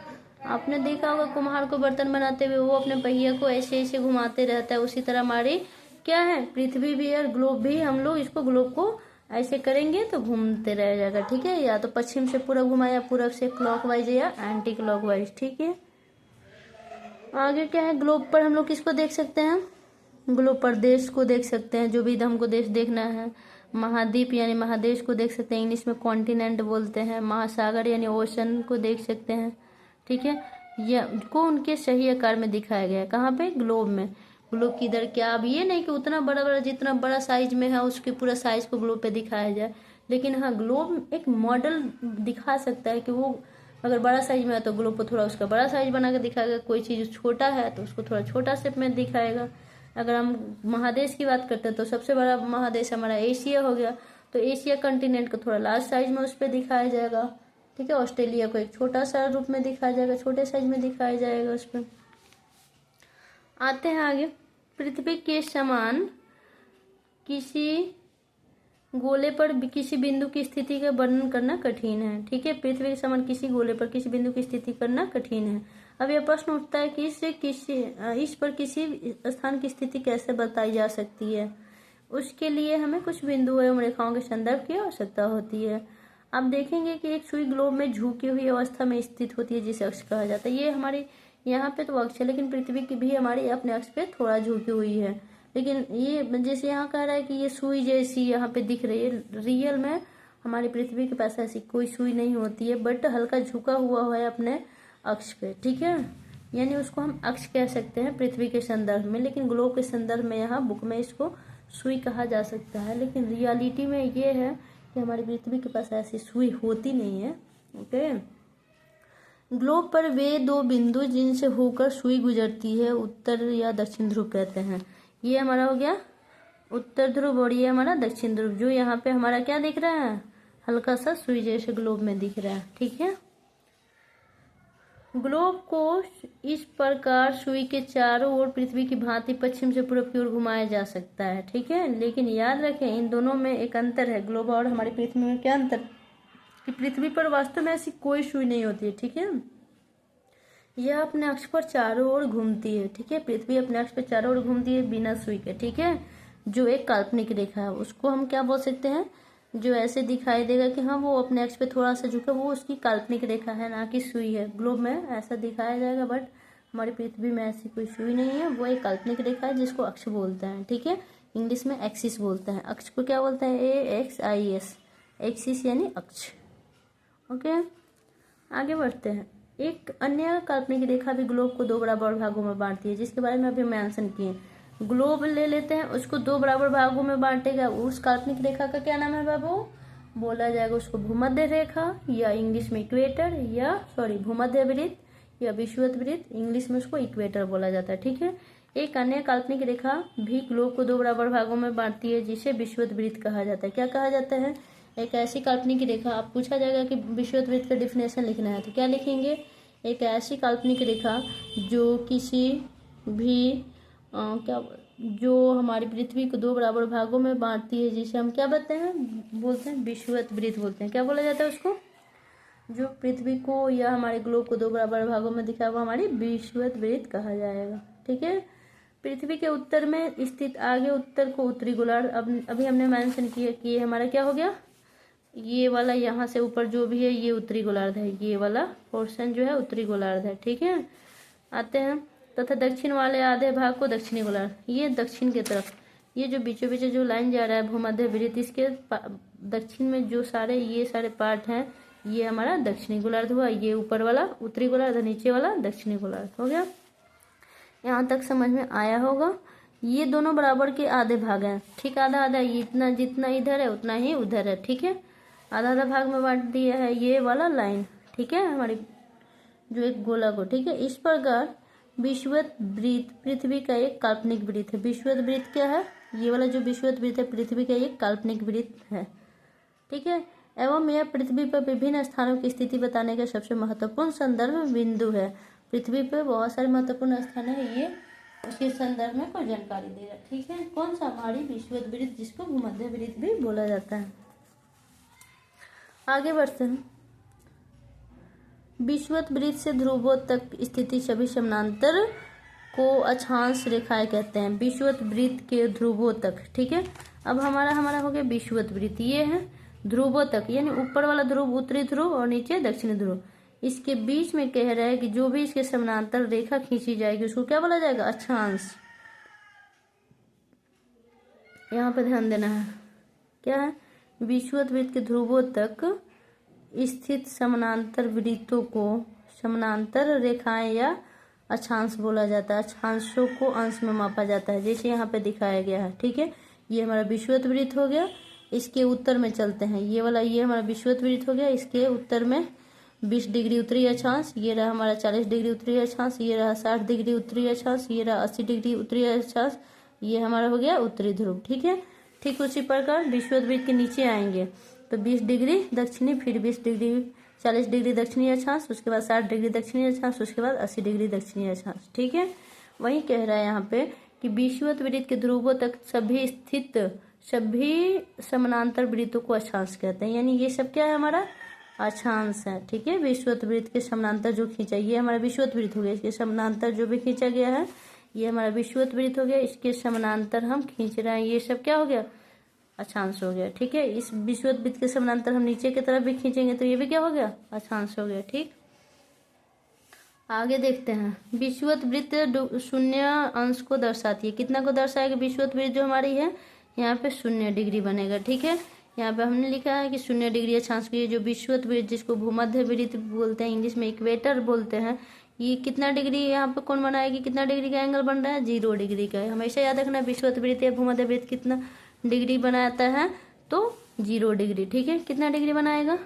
आपने देखा होगा कुम्हार को बर्तन बनाते हुए वो अपने पहिया को ऐसे ऐसे घुमाते रहता है, उसी तरह हमारी क्या है पृथ्वी भी और ग्लोब भी, हम लोग इसको ग्लोब को ऐसे करेंगे तो घूमते रह जाएगा। ठीक है, या तो पश्चिम से पूरब घुमाया, पूरब से क्लॉकवाइज या एंटी क्लॉकवाइज। ठीक है, आगे क्या है, ग्लोब पर हम लोग किसको देख सकते हैं, ग्लोब पर देश को देख सकते हैं, जो भी हमको देश देखना है। महाद्वीप यानी महादेश को देख सकते हैं, इंग्लिश में कॉन्टिनेंट बोलते हैं। महासागर यानी ओशन को देख सकते हैं। ठीक है, यह को उनके सही आकार में दिखाया गया है। कहाँ पे, ग्लोब में। ग्लोब की इधर क्या, अब ये नहीं कि उतना बड़ा बड़ा जितना बड़ा साइज में है उसके पूरा साइज को ग्लोब पे दिखाया जाए, लेकिन हाँ ग्लोब एक मॉडल दिखा सकता है कि वो अगर बड़ा साइज में है तो ग्लोब को थोड़ा उसका बड़ा साइज बना के दिखाएगा, कोई चीज छोटा है तो उसको थोड़ा छोटा शेप में दिखाएगा। अगर हम महादेश की बात करते हैं तो सबसे बड़ा महादेश हमारा एशिया हो गया, तो एशिया कंटिनेंट को थोड़ा लार्ज साइज में उस पर दिखाया जाएगा। ठीक है, ऑस्ट्रेलिया को एक छोटा सा रूप में दिखाया जाएगा, छोटे साइज में दिखाया जाएगा उस पर। आते हैं आगे। पृथ्वी के समान किसी गोले पर किसी बिंदु की स्थिति का वर्णन करना कठिन है। ठीक है, पृथ्वी के समान किसी गोले पर किसी बिंदु की स्थिति करना कठिन है। अब यह प्रश्न उठता है कि इस पर किसी स्थान की स्थिति कैसे बताई जा सकती है। उसके लिए हमें कुछ बिंदु एवं रेखाओं के संदर्भ की आवश्यकता होती है। आप देखेंगे कि एक सुई ग्लोब में झुकी हुई अवस्था में स्थित होती है जिसे अक्ष कहा जाता है। ये हमारी यहाँ पे तो अक्ष है, लेकिन पृथ्वी की भी हमारी अपने अक्ष पे थोड़ा झुकी हुई है। लेकिन ये जैसे यहाँ कह रहा है कि ये सुई जैसी यहाँ पे दिख रही है, रियल में हमारी पृथ्वी के पास ऐसी कोई सुई नहीं होती है, बट हल्का झुका हुआ है अपने अक्ष पे। ठीक है, यानी उसको हम अक्ष कह सकते हैं पृथ्वी के संदर्भ में, लेकिन ग्लोब के संदर्भ में यहाँ बुक में इसको सुई कहा जा सकता है। लेकिन रियलिटी में ये है कि हमारी पृथ्वी के पास ऐसी सुई होती नहीं है। ओके, ग्लोब पर वे दो बिंदु जिनसे होकर सुई गुजरती है उत्तर या दक्षिण ध्रुव कहते हैं। ये हमारा हो गया उत्तर ध्रुव और ये हमारा दक्षिण ध्रुव, जो यहाँ पे हमारा क्या दिख रहा है, हल्का सा सुई जैसे ग्लोब में दिख रहा है। ठीक है, ग्लोब को इस प्रकार सुई के चारों ओर पृथ्वी की भांति पश्चिम से पूर्व की ओर घुमाया जा सकता है। ठीक है, लेकिन याद रखें इन दोनों में एक अंतर है, ग्लोब और हमारी पृथ्वी में। क्या अंतर, कि पृथ्वी पर वास्तव में ऐसी कोई सुई नहीं होती है। ठीक है, यह अपने अक्ष पर चारों ओर घूमती है। ठीक है, पृथ्वी अपने अक्ष पर चारों ओर घूमती है बिना सुई के। ठीक है, जो एक काल्पनिक रेखा है उसको हम क्या बोल सकते हैं, जो ऐसे दिखाई देगा कि हाँ वो अपने अक्ष पे थोड़ा सा झुका, वो उसकी काल्पनिक रेखा है, ना कि सुई है। ग्लोब में ऐसा दिखाया जाएगा, बट हमारी पृथ्वी में ऐसी कोई सुई नहीं है, वो एक काल्पनिक रेखा है जिसको अक्ष बोलते हैं। ठीक है, इंग्लिश में एक्सिस बोलते हैं। अक्ष को क्या बोलते हैं, AXIS, एक्सिस यानी अक्ष। ओके, आगे बढ़ते हैं। एक अन्य काल्पनिक रेखा भी ग्लोब को दो बराबर भागों में बांटती है, जिसके बारे में अभी मेंशन किए। ग्लोब ले लेते हैं, उसको दो बराबर भागों में बांटेगा, उस काल्पनिक रेखा का क्या नाम है बाबू, बोला जाएगा उसको भूमध्य रेखा, या इंग्लिश में इक्वेटर, या भूमध्य वृत्त या विषुवत वृत्त, इंग्लिश में उसको इक्वेटर बोला जाता है। ठीक है, एक अन्य काल्पनिक रेखा भी ग्लोब को दो बराबर भागों में बांटती है, जिसे विषुवत वृत्त कहा जाता है। क्या कहा जाता है, एक ऐसी काल्पनिक रेखा, आप पूछा जाएगा कि विषुवत वृत्त का डिफिनेशन लिखना है तो क्या लिखेंगे, एक ऐसी काल्पनिक रेखा जो किसी भी जो हमारी पृथ्वी को दो बराबर भागों में बांटती है, जिसे हम क्या बोलते हैं विषुवत वृत्त बोलते हैं। क्या बोला जाता है उसको? जो पृथ्वी को या हमारे ग्लोब को दो बराबर भागों में दिखा हुआ हमारी विषुवत वृत्त कहा जाएगा। ठीक है। पृथ्वी के उत्तर में स्थित आगे उत्तर को उत्तरी गोलार्ध, अब अभी हमने मेंशन किया कि ये हमारा क्या हो गया, ये वाला यहाँ से ऊपर जो भी है ये उत्तरी गोलार्ध है, ये वाला पोर्शन जो है उत्तरी गोलार्ध है। ठीक है। आते हैं तथा दक्षिण वाले आधे भाग को दक्षिणी गोलार्ध, ये दक्षिण की तरफ, ये जो बीचों बीच जो लाइन जा रहा है भूमध्य वृत्त, इसके दक्षिण में जो ये सारे पार्ट हैं ये हमारा दक्षिणी गोलार्ध हुआ। ये ऊपर वाला उत्तरी गोलार्ध, नीचे वाला दक्षिणी गोलार्ध हो गया। यहाँ तक समझ में आया होगा। ये दोनों बराबर के आधे भाग हैं। ठीक, आधा आधा, इतना जितना इधर है उतना ही उधर है। ठीक है, आधा आधा भाग में बांट दिया है ये वाला लाइन। ठीक है, हमारी जो एक गोला को। ठीक है, इस प्रकार विषुवत वृत्त पृथ्वी का एक काल्पनिक वृत्त है। विषुवत वृत्त क्या है? ये वाला जो विषुवत वृत्त है पृथ्वी का एक काल्पनिक वृत्त है। ठीक है, एवं यह पृथ्वी पर विभिन्न स्थानों की स्थिति बताने का सबसे महत्वपूर्ण संदर्भ बिंदु है। पृथ्वी पर बहुत सारे महत्वपूर्ण स्थान है, ये उसके संदर्भ में कोई जानकारी दे रहा है। ठीक है, कौन सा? हमारी विषुवत वृत्त, जिसको भूमध्य वृत्त भी बोला जाता है। आगे बढ़ते हैं। विषुवत वृत्त से ध्रुवों तक स्थिति सभी समानांतर को अक्षांश रेखाएं कहते हैं। विषुवत वृत्त के ध्रुवों तक। ठीक है, अब हमारा हो गया विषुवत वृत्त, ये है ध्रुवों तक, यानी ऊपर वाला ध्रुव उत्तरी ध्रुव और नीचे दक्षिणी ध्रुव। इसके बीच में कह रहा है कि जो भी इसके समानांतर रेखा खींची जाएगी उसको क्या बोला जाएगा? अक्षांश। यहाँ पर ध्यान देना है, क्या है? विषुवत वृत्त के ध्रुवों तक स्थित समानांतर वृत्तों को समानांतर रेखाएं या अक्षांश बोला जाता है। अक्षांशों को अंश में मापा जाता है, जैसे यहाँ पे दिखाया गया है। ठीक है, ये हमारा विषुवत वृत्त हो गया। इसके उत्तर में चलते हैं, ये वाला ये हमारा विषुवत वृत्त हो गया। इसके उत्तर में 20 डिग्री उत्तरी अक्षांश, ये रहा हमारा 40 डिग्री उत्तरी अक्षांश, ये रहा 60 डिग्री उत्तरी अक्षांश, ये रहा 80 डिग्री उत्तरी अक्षांश, ये हमारा हो गया उत्तरी ध्रुव। ठीक है, ठीक उसी प्रकार विषुवत वृत्त के नीचे आएंगे तो 20 डिग्री दक्षिणी, फिर 40 डिग्री दक्षिणी अक्षांश, उसके बाद 60 डिग्री दक्षिणी अक्षांश, उसके बाद 80 डिग्री दक्षिणी अक्षांश। ठीक है, वही कह रहा है यहाँ पे कि विषुवत वृत्त के ध्रुवों तक सभी समानांतर वृत्तों को अक्षांश कहते हैं, यानी ये सब क्या है? हमारा अक्षांश है। ठीक है, विषुवत वृत्त के समानांतर जो खींचा, ये हमारा विषुवत वृत्त हो गया। इसके समानांतर जो भी खींचा गया है ये हमारा विषुवत वृत्त हो गया। इसके समानांतर हम खींच रहे हैं, ये सब क्या हो गया? अक्षांश हो गया। ठीक है, इस विषुवत वृत्त के समानांतर हम नीचे की तरफ भी खींचेंगे तो ये भी क्या हो गया? अक्षांश हो गया। ठीक, आगे देखते हैं। विषुवत वृत्त शून्य अंश को दर्शाती है। कितना को दर्शाएगा? विषुवत वृत्त जो हमारी है यहाँ पे 0 डिग्री बनेगा। ठीक है, यहाँ पे हमने लिखा है कि 0 डिग्री अक्षांश की जो विषुवत वृत्त, जिसको भूमध्य वृत्त बोलते हैं, इंग्लिश में इक्वेटर बोलते हैं, ये कितना डिग्री यहाँ पे कौन बनाएगी? कितना डिग्री का एंगल बन रहा है? 0 डिग्री का। हमेशा याद रखना विषुवत वृत्त या भूमध्य वृत्त कितना डिग्री बनाता है? तो 0 डिग्री। ठीक है, कितना डिग्री बनाएगा?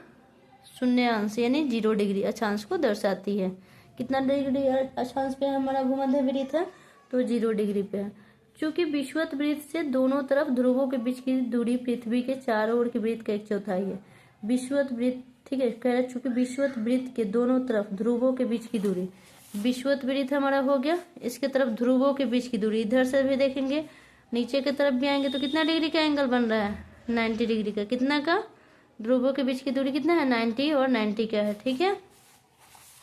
0 अंश, यानी 0 डिग्री अक्षांश को दर्शाती है। कितना डिग्री अक्षांश पे हमारा भूमध्य वृत्त है? तो 0 डिग्री पे है। चूंकि विषुवत वृत्त से दोनों तरफ ध्रुवों के बीच की दूरी पृथ्वी के चारों ओर के वृत्त का 1/4 है। विषुवत वृत्त, ठीक है, कह रहा है चूंकि विषुवत वृत्त के दोनों तरफ ध्रुवों के बीच की दूरी, विषुवत वृत्त हमारा हो गया, इसके तरफ ध्रुवों के बीच की दूरी, इधर से भी देखेंगे नीचे की तरफ भी आएंगे तो कितना डिग्री का एंगल बन रहा है? 90 डिग्री का। कितना का? ध्रुवों के बीच की दूरी कितना है? 90 और 90 का है। ठीक है,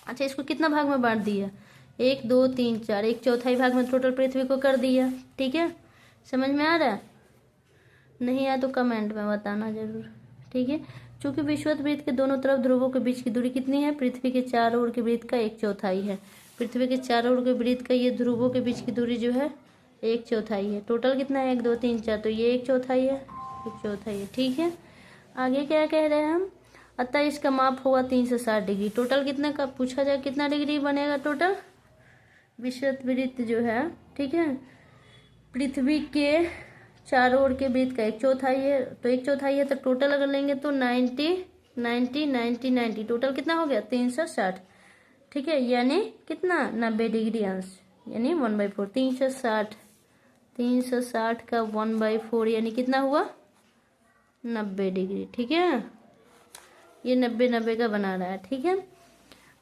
अच्छा, इसको कितना भाग में बांट दिया? 1 2 3 4, 1/4 भाग में टोटल पृथ्वी को कर दिया। ठीक है, समझ में आ रहा है? नहीं आया तो कमेंट में बताना जरूर। ठीक है, चूंकि विषुवत वृत्त के दोनों तरफ ध्रुवों के बीच की दूरी कितनी है? पृथ्वी के चारों ओर के वृत्त का 1/4 है। पृथ्वी के चारों ओर के वृत्त का ये ध्रुवों के बीच की दूरी जो है 1/4 है। टोटल कितना है? 1 2 3 4, तो ये 1/4 है, 1/4 है। ठीक है, आगे क्या कह रहे हैं हम? अतः इसका माप होगा 360 डिग्री। टोटल कितना का पूछा जाए? कितना डिग्री बनेगा टोटल? विषुवत वृत्त जो है, ठीक है, पृथ्वी के चारों ओर के वृत्त का 1/4 है, तो 1/4 है तो टोटल अगर लेंगे तो 90 90 90 90, टोटल कितना हो गया? 360। ठीक है, यानी कितना? 90 डिग्री अंश, यानी 1/4। 360 का 1/4 यानी कितना हुआ? 90 डिग्री। ठीक है, ये 90 का बना रहा है। ठीक है,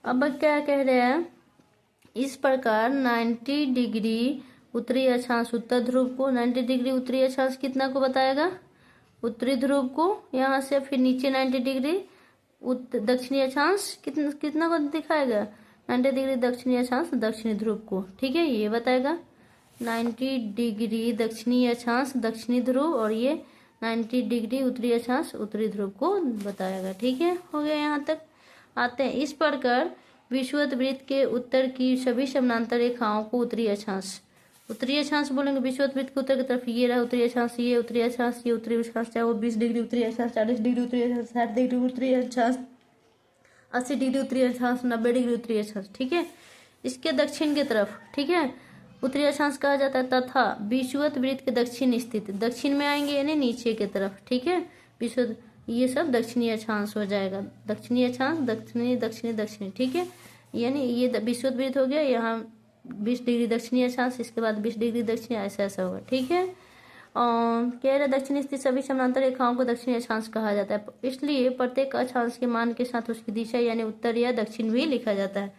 अब क्या कह रहे हैं? इस प्रकार 90 डिग्री उत्तरी अक्षांश उत्तर ध्रुव को, 90 डिग्री उत्तरी अक्षांश कितना को बताएगा, उत्तरी ध्रुव को। यहाँ से फिर नीचे 90 डिग्री दक्षिणी अक्षांश कितना को दिखाएगा, 90 डिग्री दक्षिणी अक्षांश दक्षिणी ध्रुव को। ठीक है, ये बताएगा 90 डिग्री दक्षिणी अक्षांश दक्षिणी ध्रुव, और ये 90 डिग्री उत्तरी अक्षांश उत्तरी ध्रुव को बताएगा। ठीक है, हो गया यहाँ तक। आते हैं इस प्रकार विषुवत वृत्त के उत्तर की सभी समानांतर रेखाओं को उत्तरी अक्षांश बोलेंगे। विषुवत वृत्त के उत्तर की तरफ ये रहा उत्तरी अक्षांश, ये उत्तरी अक्षांश, ये उत्तरी अक्षांश, चाहे वो 20 डिग्री उत्तरी अक्षांश, 40 डिग्री उत्तरी अक्षांश, 60 डिग्री उत्तरी अक्षांश, 80 डिग्री उत्तरी अक्षांश, 90 डिग्री उत्तरी अक्षांश। ठीक है, इसके दक्षिण की तरफ, ठीक है, उत्तरी अक्षांश कहा जाता है। तथा विषुवत वृत्त के दक्षिण स्थित, दक्षिण में आएंगे यानी नीचे की तरफ। ठीक है, विषुवत, ये सब दक्षिणी अक्षांश हो जाएगा, दक्षिणी अक्षांश दक्षिणी दक्षिणी दक्षिणी। ठीक है, यानी ये विषुवत वृत्त हो गया, यहाँ 20 डिग्री दक्षिणी अक्षांश, इसके बाद 20 डिग्री दक्षिणी, ऐसा ऐसा होगा। ठीक है, कह रहे दक्षिण स्थित सभी समानांतर रेखाओं को दक्षिणी अक्षांश कहा जाता है, इसलिए प्रत्येक अक्षांश के मान के साथ उसकी दिशा यानी उत्तर या दक्षिण भी लिखा जाता है।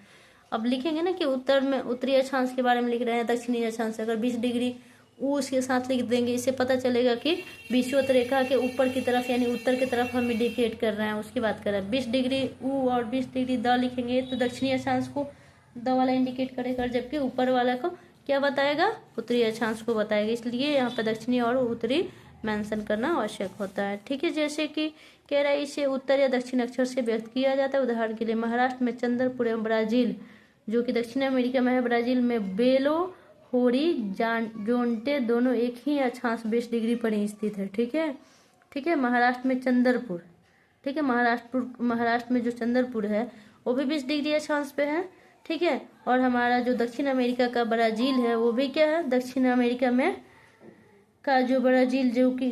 अब लिखेंगे ना कि उत्तर में उत्तरी अक्षांश के बारे में लिख रहे हैं, दक्षिणी अक्षांश अगर 20 डिग्री उसके साथ लिख देंगे, इससे पता चलेगा कि विषुवत रेखा के ऊपर की तरफ यानी उत्तर की तरफ हम इंडिकेट कर रहे हैं, उसकी बात कर रहे हैं। 20 डिग्री ऊ और 20 डिग्री द लिखेंगे तो दक्षिणी अक्षांश को द वाला इंडिकेट करेगा, जबकि ऊपर वाला को क्या बताएगा, उत्तरी अक्षांश को बताएगा। इसलिए यहाँ पर दक्षिणी और उत्तरी मेंशन करना आवश्यक होता है। ठीक है, जैसे कि कह रहा है इसे उत्तर या दक्षिण अक्षर से व्यक्त किया जाता है। उदाहरण के लिए महाराष्ट्र में चंद्रपुर एवं ब्राजील जो कि दक्षिण अमेरिका में है, ब्राजील में बेलो होरिज़ोंटे दोनों एक ही अक्षांश 20 डिग्री पर ही स्थित है। ठीक है, ठीक है, महाराष्ट्र में चंद्रपुर, ठीक है, महाराष्ट्र में जो चंद्रपुर है वो भी 20 डिग्री अक्षांश पे है। ठीक है, और हमारा जो दक्षिण अमेरिका का ब्राजील है वो भी क्या है, दक्षिण अमेरिका में का जो ब्राजील जो कि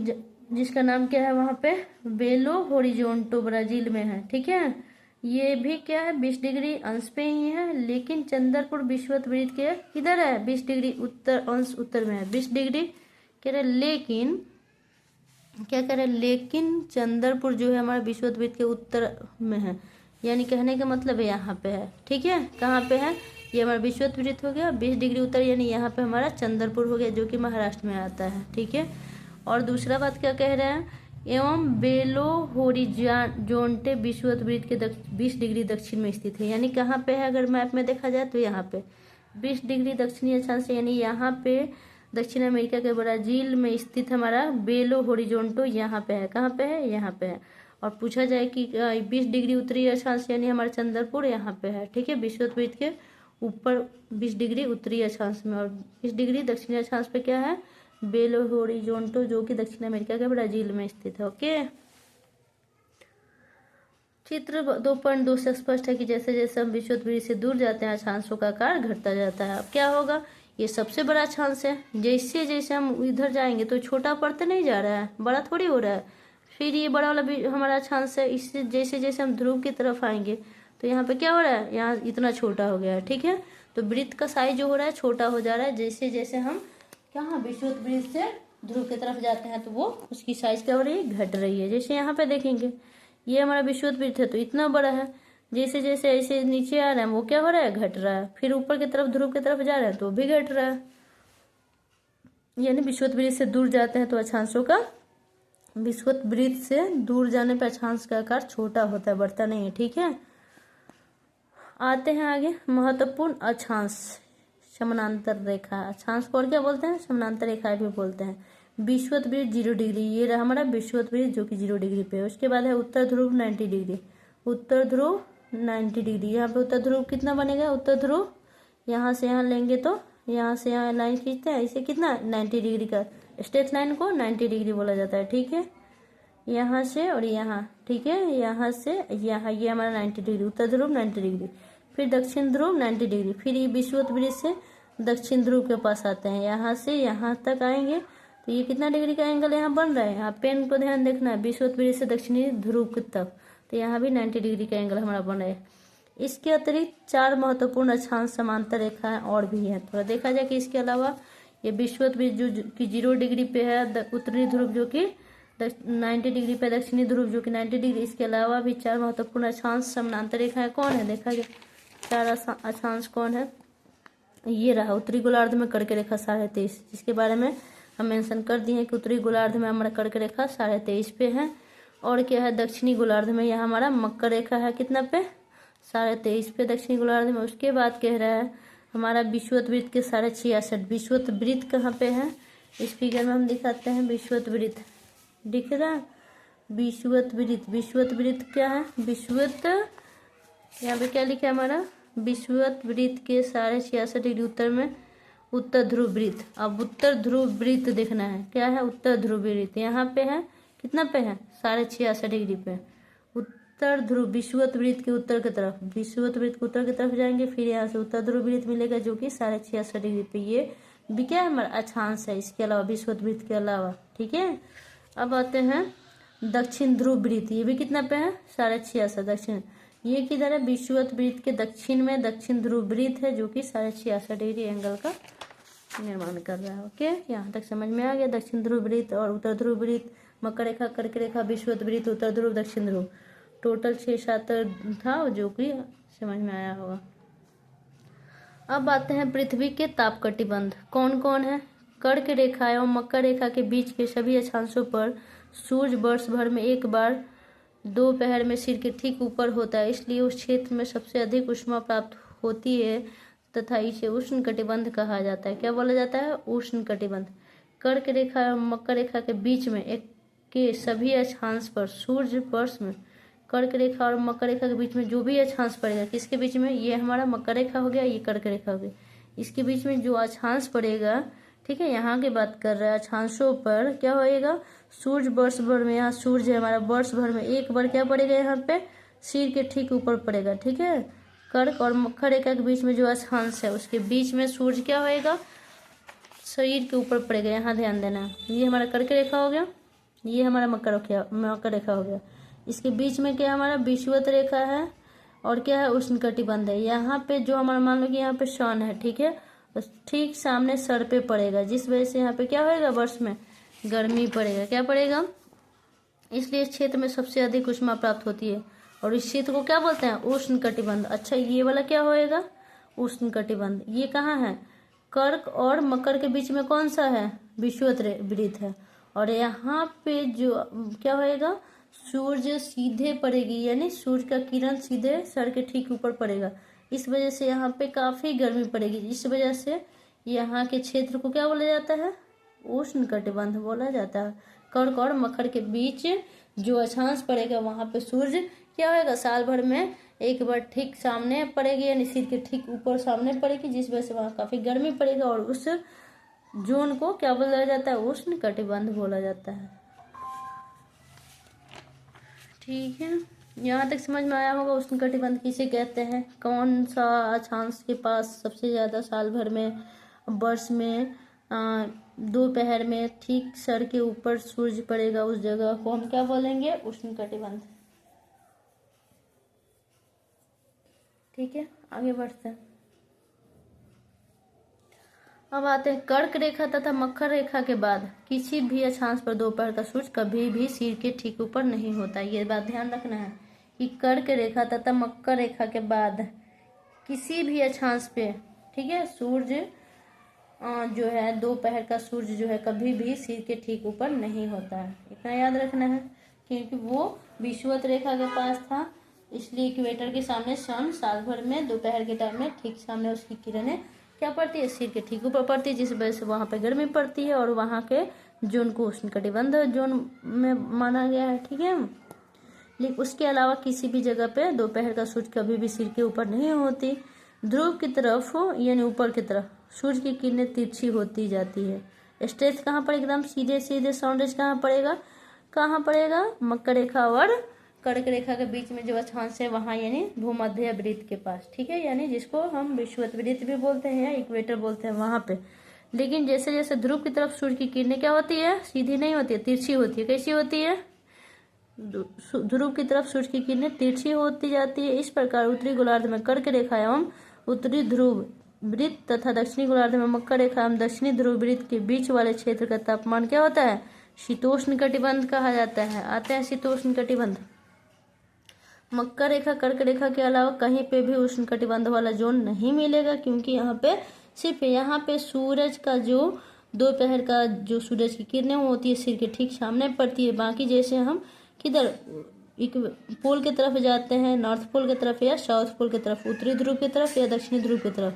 जिसका नाम क्या है वहाँ पे बेलो होरिज़ोंटो ब्राजील में है। ठीक है, ये भी क्या है 20 डिग्री अंश पे ही है, लेकिन चंद्रपुर विषुवत वृत्त के किधर है, 20 डिग्री उत्तर अंश उत्तर में है, 20 डिग्री कह रहे, लेकिन क्या कह रहे, लेकिन चंद्रपुर जो है हमारा विषुवत वृत्त के उत्तर में है, यानी कहने का मतलब है यहाँ पे है। ठीक है, कहाँ पे है, ये हमारा विषुवत वृत्त हो गया 20 डिग्री उत्तर, यानी यहाँ पे हमारा चंद्रपुर हो गया जो कि महाराष्ट्र में आता है। ठीक है, और दूसरा बात क्या कह रहे हैं, एवं बेलो होरिज़ोंटे विषुवत वृत्त के 20 डिग्री दक्षिण में स्थित है, यानी कहाँ पे है, अगर मैप में देखा जाए तो यहाँ पे 20 डिग्री दक्षिणी अक्षांश, यानी यहाँ पे दक्षिण अमेरिका के ब्राजील में स्थित हमारा बेलो होरिज़ोंटो यहाँ पे है। कहाँ पे है, यहाँ पे है। और पूछा जाए कि 20 डिग्री उत्तरी अक्षांश यानी हमारा चंद्रपुर यहाँ पे है। ठीक है, विषुवत वृत्त के ऊपर 20 डिग्री उत्तरी अक्षांश में, और 20 डिग्री दक्षिणी अक्षांश पे क्या है, बेलो होरिज़ोंटो जो कि दक्षिण अमेरिका के ब्राजील में स्थित है। ओके, चित्र 2.2 से स्पष्ट है कि जैसे जैसे हम विषुवत वृत्त से दूर जाते हैं अक्षांशों का आकार घटता जाता है। अब क्या होगा, ये सबसे बड़ा अक्षांश है, जैसे जैसे हम इधर जाएंगे तो छोटा पड़ते नहीं जा रहा है, बड़ा थोड़ी हो रहा है। फिर ये बड़ा वाला भी हमारा अक्षांश है, इससे जैसे जैसे हम ध्रुव की तरफ आएंगे तो यहाँ पे क्या हो रहा है, यहाँ इतना छोटा हो गया है। ठीक है, तो वृत्त का साइज जो हो रहा है छोटा हो जा रहा है, जैसे जैसे हम कहाँ विषुवत वृत्त से ध्रुव की तरफ जाते हैं तो वो उसकी साइज क्या हो रही है, घट रही है। जैसे यहाँ पे देखेंगे ये हमारा विषुवत वृत्त है तो इतना बड़ा है, जैसे जैसे ऐसे नीचे आ रहे हैं वो क्या हो रहा है, घट रहा है। फिर ऊपर की तरफ ध्रुव की तरफ जा रहे हैं तो भी घट रहा है, यानी विषुवत वृत्त से दूर जाते हैं तो अक्षांशों का, विषुवत वृत्त से दूर जाने पर अक्षांश का आकार छोटा होता है, बढ़ता नहीं है। ठीक है, आते हैं आगे, महत्वपूर्ण अक्षांश समानांतर रेखा, अक्षांश को और क्या बोलते हैं, समानांतर रेखाएं भी बोलते हैं। विषुवत वृत्त 0 डिग्री, ये रहा हमारा विषुवत वृत्त जो कि 0 डिग्री पे है। उसके बाद है उत्तर ध्रुव 90 डिग्री, उत्तर ध्रुव 90 डिग्री, यहाँ पे उत्तर ध्रुव कितना बनेगा, उत्तर ध्रुव यहाँ से यहाँ लेंगे तो यहाँ से यहाँ लाइन खींचते हैं, इसे कितना 90 डिग्री का स्ट्रेट लाइन को 90 डिग्री बोला जाता है। ठीक है, यहाँ से और यहाँ, ठीक है, यहाँ से यहाँ, ये हमारा 90 डिग्री, उत्तर ध्रुव 90 डिग्री। फिर दक्षिण ध्रुव 90 डिग्री, फिर ये विषुवत वृत्त से दक्षिण ध्रुव के पास आते हैं, यहाँ से यहाँ तक आएंगे तो ये कितना डिग्री का एंगल यहाँ बन रहा है, यहाँ पेन को ध्यान देखना है, विषुवत वृत्त से दक्षिणी ध्रुव तक, तो यहाँ भी 90 डिग्री का एंगल हमारा बन रहा है। इसके अतिरिक्त 4 महत्वपूर्ण अक्षांश समांतर रेखाएं और भी हैं। थोड़ा देखा जाए कि इसके अलावा ये विषुवत वृत्त जो कि 0 डिग्री पे है, उत्तरी ध्रुव जो कि 90 डिग्री पे, दक्षिणी ध्रुव जो कि 90 डिग्री, इसके अलावा भी 4 महत्वपूर्ण अक्षांश समानांतर रेखाएं कौन है, देखा जाए 4 अक्षांश कौन है, ये रहा उत्तरी गोलार्ध में कर्क रेखा 23.5, जिसके बारे में हम मेंशन कर दिए हैं कि उत्तरी गोलार्ध में हमारा कर्क रेखा 23.5 पे है। और क्या है, दक्षिणी गोलार्ध में यह हमारा मकर रेखा है कितना पे, 23.5 पे दक्षिणी गोलार्ध में। उसके बाद कह रहा है हमारा विषुवत वृत्त के 66.5। विषुवत वृत्त कहाँ पे है, इस फिगर में हम दिखाते हैं। विषुवत वृत्त दिख रहा है, विषुवत वृत्त। विषुवत वृत्त क्या है, विषुवत यहाँ पे क्या लिखा है हमारा, विषुवत वृत्त के 66.5 डिग्री उत्तर में उत्तर ध्रुव वृत्त। अब उत्तर ध्रुव वृत्त देखना है, क्या है, उत्तर ध्रुव वृत्त यहाँ पे है कितना पे है, 66.5 डिग्री पे उत्तर ध्रुव। विषुवत वृत्त के उत्तर की तरफ, विषुवत वृत्त के उत्तर की तरफ जाएंगे, फिर यहाँ से उत्तर ध्रुव वृत्त मिलेगा जो कि 66.5 डिग्री पे। ये भी क्या है हमारा अक्षांश है, इसके अलावा विषुवत वृत्त के अलावा, ठीक है। अब आते हैं दक्षिण ध्रुव वृत्त, ये भी कितना पे है, 66.5 दक्षिण। ये किधर है, विषुवत वृत्त के दक्षिण में दक्षिण ध्रुव वृत्त है जो कि 66.5 डिग्री एंगल का निर्माण कर रहा है। ओके, यहाँ तक समझ में आ गया। दक्षिण ध्रुव वृत्त और उत्तर ध्रुव वृत्त, मकर रेखा, कर्क रेखा, विषुवत वृत्त, उत्तर ध्रुव, दक्षिण ध्रुव, टोटल 6-7 था जो कि समझ में आया होगा। अब आते हैं पृथ्वी के ताप कटिबंध कौन कौन है। कर्क रेखा एवं मकर रेखा के बीच के सभी अक्षांशों पर सूर्य वर्ष भर में एक बार दोपहर में सिर के ठीक ऊपर होता है, इसलिए उस क्षेत्र में सबसे अधिक ऊष्मा प्राप्त होती है तथा इसे उष्ण कटिबंध कहा जाता है। क्या बोला जाता है, उष्ण कटिबंध। कर्क रेखा एवं मकर रेखा के बीच में एक के सभी अक्षांश पर सूर्य वर्ष में, कर्क रेखा और मकर रेखा के बीच में जो भी अक्षांश पड़ेगा, किसके बीच में, ये हमारा मकर रेखा हो गया, ये कर्क रेखा हो गया, इसके बीच में जो अक्षांश पड़ेगा, ठीक है, यहाँ की बात कर रहा है, अक्षांशों पर क्या होएगा, सूर्य वर्ष भर में, यहाँ सूर्य है हमारा, वर्ष भर में एक बार क्या पड़ेगा, यहाँ पे सिर के ठीक ऊपर पड़ेगा, ठीक है। कर्क और मकर रेखा के बीच में जो अक्षांश है उसके बीच में सूर्य क्या होएगा, शरीर के ऊपर पड़ेगा, यहाँ ध्यान देना। ये हमारा कर्क रेखा हो गया, ये हमारा मकर रेखा हो गया। इसके बीच में क्या हमारा विषुवत रेखा है और क्या है, उष्ण कटिबंध है। यहाँ पे जो हमारा मान लो कि यहाँ पे सन है, ठीक है, ठीक सामने सर पे पड़ेगा, जिस वजह से यहाँ पे क्या होएगा, वर्ष में गर्मी पड़ेगा, क्या पड़ेगा, इसलिए इस क्षेत्र में सबसे अधिक ऊष्मा प्राप्त होती है और इस क्षेत्र को क्या बोलते हैं, उष्ण कटिबंध। अच्छा, ये वाला क्या होएगा, उष्ण कटिबंध। ये कहाँ है, कर्क और मकर के बीच में कौन सा है, विषुवत वृत्त है। और यहाँ पे जो क्या होएगा, सूर्य सीधे पड़ेगी, यानी सूर्य का किरण सीधे सर के ठीक ऊपर पड़ेगा, इस वजह से यहाँ पे काफी गर्मी पड़ेगी, इस वजह से यहाँ के क्षेत्र को क्या बोला जाता है, उष्ण कटिबंध बोला जाता है। कर्क और मकर के बीच जो अक्षांश पड़ेगा वहां पे सूर्य क्या होगा, साल भर में एक बार ठीक सामने पड़ेगी, यानी सिर के ठीक ऊपर सामने पड़ेगी, जिस वजह से वहां काफी गर्मी पड़ेगा और उस जोन को क्या बोला जाता है, उष्ण कटिबंध बोला जाता है। ठीक है, यहाँ तक समझ में आया होगा उष्ण कटिबंध किसे कहते हैं, कौन सा अक्षांश के पास सबसे ज्यादा साल भर में, वर्ष में दोपहर में ठीक सर के ऊपर सूर्य पड़ेगा, उस जगह को हम क्या बोलेंगे, उष्ण कटिबंध। ठीक है, आगे बढ़ते हैं। अब आते हैं कर्क रेखा तथा मकर रेखा के बाद किसी भी अक्षांश पर दोपहर का सूर्य कभी भी सिर के ठीक ऊपर नहीं होता। ये बात ध्यान रखना है कि कर्क रेखा तथा मकर रेखा के बाद किसी भी अक्षांश पे, ठीक है, सूर्य जो है दोपहर का सूर्य जो है कभी भी सिर के ठीक ऊपर नहीं होता है, इतना याद रखना है, क्योंकि वो विषुवत रेखा के पास था, इसलिए इक्वेटर के सामने सन साल भर में दोपहर के टाइम में ठीक सामने उसकी किरणें क्या पड़ती है, सिर के ठीक ऊपर पड़ती है, जिस वजह से वहां पे गर्मी पड़ती है और वहां के जोन को उष्ण कटिबंध जोन में माना गया है। ठीक है, लेकिन उसके अलावा किसी भी जगह पे दोपहर का सूर्य कभी भी सिर के ऊपर नहीं होती। ध्रुव की तरफ यानी ऊपर की तरफ सूर्य की किरणें तिरछी होती जाती है। स्ट्रेच कहाँ पर, एकदम सीधे सीधे साउंडेज कहाँ पड़ेगा, मकर रेखा और कर्क रेखा के बीच में जो अक्षांश है वहां, यानी भूमध्य वृत्त के पास। ठीक है, यानी जिसको हम विषुवत वृत्त भी बोलते हैं या इक्वेटर बोलते हैं वहां पे। लेकिन जैसे जैसे ध्रुव की तरफ सूर्य की किरणें क्या होती है, सीधी नहीं होती है, तिरछी होती है। कैसी होती है, ध्रुव की तरफ सूर्य की किरणें तिरछी होती जाती है। इस प्रकार उत्तरी गोलार्ध में कर्क रेखा एवं उत्तरी ध्रुव वृत्त तथा दक्षिणी गोलार्ध में मकर रेखा एवं दक्षिणी ध्रुव वृत्त के बीच वाले क्षेत्र का तापमान क्या होता है, शीतोष्ण कटिबंध कहा जाता है। आते हैं शीतोष्ण कटिबंध। मकर रेखा कर्क रेखा के अलावा कहीं पे भी उष्ण कटिबंध वाला जोन नहीं मिलेगा, क्योंकि यहाँ पे सिर्फ यहाँ पे सूरज का जो दोपहर का जो सूरज की किरणें होती है सिर के ठीक सामने पड़ती है। बाकी जैसे हम किधर एक पोल की तरफ जाते हैं, नॉर्थ पोल की तरफ या साउथ पोल की तरफ, उत्तरी ध्रुव की तरफ या दक्षिणी ध्रुव की तरफ,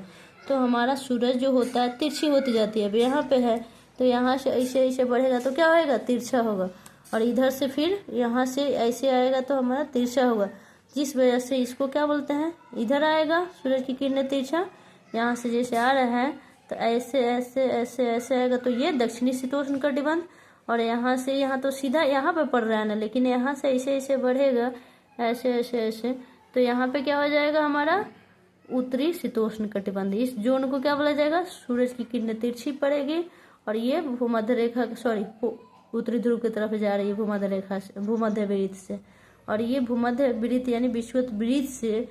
तो हमारा सूरज जो होता है तिरछी होती जाती है। अब यहाँ पे है तो यहाँ से ऐसे ऐसे बढ़ेगा तो क्या होएगा, तिरछा होगा, और इधर से फिर यहाँ से ऐसे आएगा तो हमारा तिरछा होगा, जिस वजह से इसको क्या बोलते हैं, इधर आएगा सूरज की किरणें तिरछा, यहाँ से जैसे आ रहा है तो ऐसे ऐसे ऐसे ऐसे आएगा तो ये दक्षिणी शीतोष्ण कटिबंध। और यहाँ से यहाँ तो सीधा यहाँ पे पड़ रहा है ना, लेकिन यहाँ से ऐसे ऐसे बढ़ेगा ऐसे ऐसे ऐसे, तो यहाँ पे क्या हो जाएगा हमारा उत्तरी शीतोष्ण कटिबंध। इस जोन को क्या बोला जाएगा, सूरज की किरणें तिरछी पड़ेगी और ये भूमध्य रेखा सॉरी उत्तरी ध्रुव की तरफ जा रही है भूमध्य रेखा से, भूमध्य वृत्त से, और ये भूमध्य वृत्त यानी विषुवत वृत्त से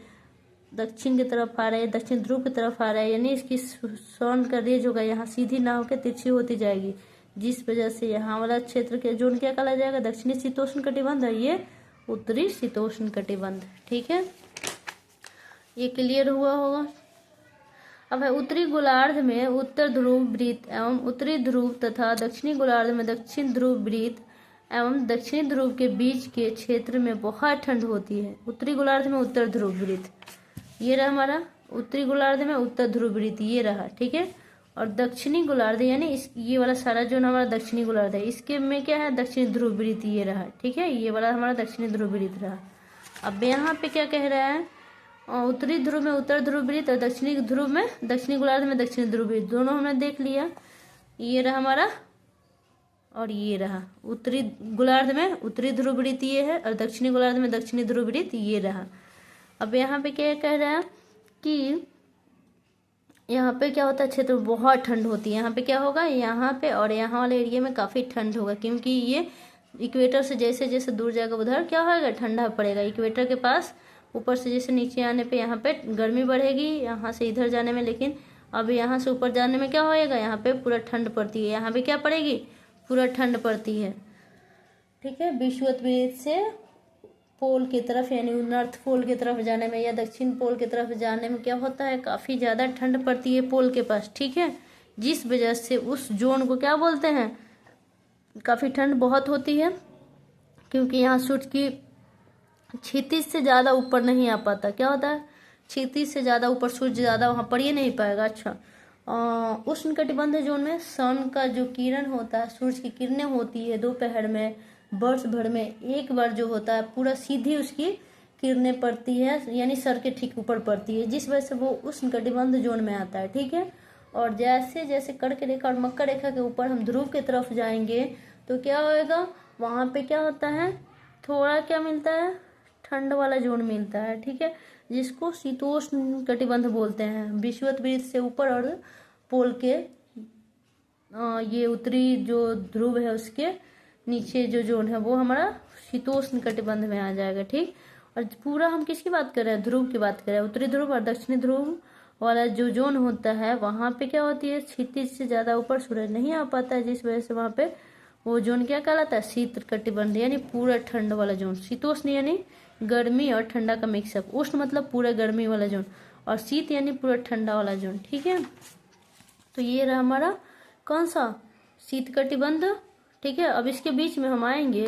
दक्षिण की तरफ आ रहा है, दक्षिण ध्रुव की तरफ आ रहा है, यानी इसकी सन का रेज होगा यहाँ सीधी ना होकर तिरछी होती जाएगी, जिस वजह से यहाँ वाला क्षेत्र के जोन क्या कहा जाएगा, दक्षिणी शीतोष्ण कटिबंध, और ये उत्तरी शीतोष्ण कटिबंध। ठीक है, ये क्लियर हुआ होगा। अब है उत्तरी गोलार्ध में उत्तर ध्रुव वृत्त एवं उत्तरी ध्रुव तथा दक्षिणी गोलार्ध में दक्षिण ध्रुव वृत्त एवं दक्षिणी ध्रुव के बीच के क्षेत्र में बहुत ठंड होती है। उत्तरी गोलार्ध में उत्तर ध्रुव वृत्त, ये रहा हमारा उत्तरी गोलार्ध में उत्तर ध्रुव वृत्त, ये रहा। ठीक है, और दक्षिणी गोलार्ध यानी इस ये वाला सारा जो हमारा दक्षिणी गोलार्ध है इसके में क्या है, दक्षिणी ध्रुव वृत्त, ये रहा। ठीक है, ये वाला हमारा दक्षिणी ध्रुव वृत्त रहा। अब यहाँ पे क्या कह रहा है, उत्तरी ध्रुव में उत्तर ध्रुव वृत्त और दक्षिणी ध्रुव में दक्षिणी गोलार्ध में दक्षिणी ध्रुव वृत्त, दोनों हमने देख लिया। ये रहा हमारा और ये रहा, उत्तरी गोलार्ध में उत्तरी ध्रुव वृत्त ये है और दक्षिणी गोलार्ध में दक्षिणी ध्रुव वृत्त ये रहा। अब यहाँ पे क्या कह रहा है कि यहाँ पे क्या होता है, क्षेत्र में बहुत ठंड होती है। यहाँ पे क्या होगा, यहाँ पे और यहाँ वाले एरिया में काफ़ी ठंड होगा, क्योंकि ये इक्वेटर से जैसे जैसे दूर जाएगा उधर क्या होगा, ठंडा पड़ेगा। इक्वेटर के पास ऊपर से जैसे नीचे आने पे यहाँ पे गर्मी बढ़ेगी, यहाँ से इधर जाने में, लेकिन अब यहाँ से ऊपर जाने में क्या होएगा, यहाँ पे पूरा ठंड पड़ती है, यहाँ पे क्या पड़ेगी, पूरा ठंड पड़ती है। ठीक है, विषुवत वृत्त से पोल की तरफ यानी नॉर्थ पोल की तरफ जाने में या दक्षिण पोल की तरफ जाने में क्या होता है, काफ़ी ज़्यादा ठंड पड़ती है पोल के पास। ठीक है, जिस वजह से उस जोन को क्या बोलते हैं, काफ़ी ठंड बहुत होती है, क्योंकि यहाँ सूर्य की क्षितिज से ज़्यादा ऊपर नहीं आ पाता। क्या होता है, क्षितिज से ज़्यादा ऊपर सूर्य ज़्यादा वहाँ पड़ ही नहीं पाएगा। अच्छा, उष्ण कटिबंध जोन में सन का जो किरण होता है, सूर्य की किरणें होती है दोपहर में, वर्ष भर में एक बार जो होता है पूरा सीधी उसकी किरणें पड़ती है, यानी सर के ठीक ऊपर पड़ती है, जिस वजह से वो उष्ण कटिबंध जोन में आता है। ठीक है, और जैसे जैसे कर्क रेखा और मकर रेखा के ऊपर हम ध्रुव की तरफ जाएंगे तो क्या होएगा, वहाँ पे क्या होता है, थोड़ा क्या मिलता है, ठंड वाला जोन मिलता है। ठीक है, जिसको शीतोष्ण कटिबंध बोलते हैं। विषुवत वृत्त से ऊपर और पोल के ये उत्तरी जो ध्रुव है उसके नीचे जो जोन है वो हमारा शीतोष्ण कटिबंध में आ जाएगा। ठीक, और पूरा हम किसकी बात कर रहे हैं, ध्रुव की बात कर रहे हैं। उत्तरी ध्रुव और दक्षिणी ध्रुव वाला जो जोन होता है वहाँ पे क्या होती है, क्षितिज से ज़्यादा ऊपर सूरज नहीं आ पाता है, जिस वजह से वहाँ पे वो जोन क्या कहलाता है, शीत कटिबंध, यानी पूरा ठंड वाला जोन। शीतोष्ण यानी गर्मी और ठंडा का मिक्सअप, उष्ण मतलब पूरा गर्मी वाला जोन, और शीत यानी पूरा ठंडा वाला जोन। ठीक है, तो ये रहा हमारा कौन सा, शीत कटिबंध। ठीक है, अब इसके बीच में हम आएंगे,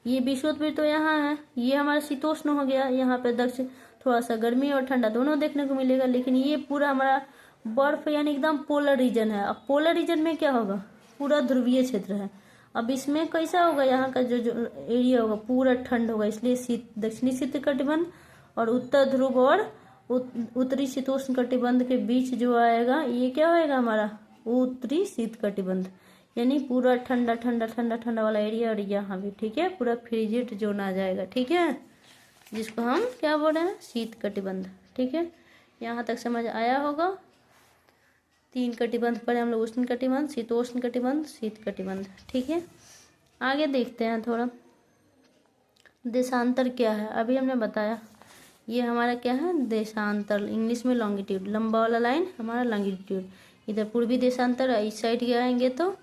ये विषुवत वृत्त तो यहाँ है, ये हमारा शीतोष्ण हो गया, यहाँ पे दक्षिण थोड़ा सा गर्मी और ठंडा दोनों देखने को मिलेगा, लेकिन ये पूरा हमारा बर्फ यानी एकदम पोलर रीजन है। अब पोलर रीजन में क्या होगा, पूरा ध्रुवीय क्षेत्र है। अब इसमें कैसा होगा, यहाँ का जो एरिया होगा पूरा ठंड होगा, इसलिए शीत दक्षिणी शीत कटिबंध और उत्तर ध्रुव और उत्तरी शीतोष्ण कटिबंध के बीच जो आएगा ये क्या होएगा हमारा, उत्तरी शीत कटिबंध, यानी पूरा ठंडा ठंडा ठंडा ठंडा वाला एरिया। और यहाँ भी ठीक है पूरा फ्रिजिड जोन आ जाएगा। ठीक है, जिसको हम क्या बोल रहे हैं, शीत कटिबंध। ठीक है, यहाँ तक समझ आया होगा। 3 कटिबंध पढ़े हम लोग, उष्ण कटिबंध, शीतोष्ण कटिबंध, शीत कटिबंध। ठीक है, आगे देखते हैं थोड़ा देशांतर क्या है। अभी हमने बताया ये हमारा क्या है, देशांतर, इंग्लिश में लॉन्गिट्यूड, लंबा वाला लाइन हमारा लॉन्गिट्यूड। इधर पूर्वी देशांतर, इस साइड जाएंगे तो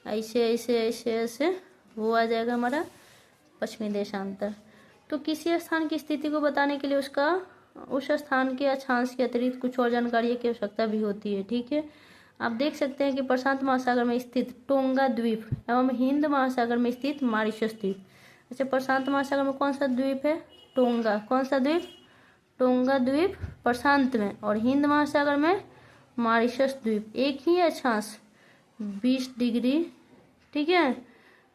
ऐसे ऐसे ऐसे ऐसे वो आ जाएगा हमारा पश्चिमी देशांतर। तो किसी स्थान की स्थिति को बताने के लिए उसका उस स्थान के अक्षांश के अतिरिक्त कुछ और जानकारी की आवश्यकता भी होती है। ठीक है, आप देख सकते हैं कि प्रशांत महासागर में स्थित टोंगा द्वीप एवं हिंद महासागर में स्थित मॉरिशस द्वीप। अच्छा, प्रशांत महासागर में कौन सा द्वीप है? टोंगा। कौन सा द्वीप? टोंगा द्वीप प्रशांत में, और हिंद महासागर में मॉरिशस द्वीप। एक ही अक्षांश 20 डिग्री, ठीक है,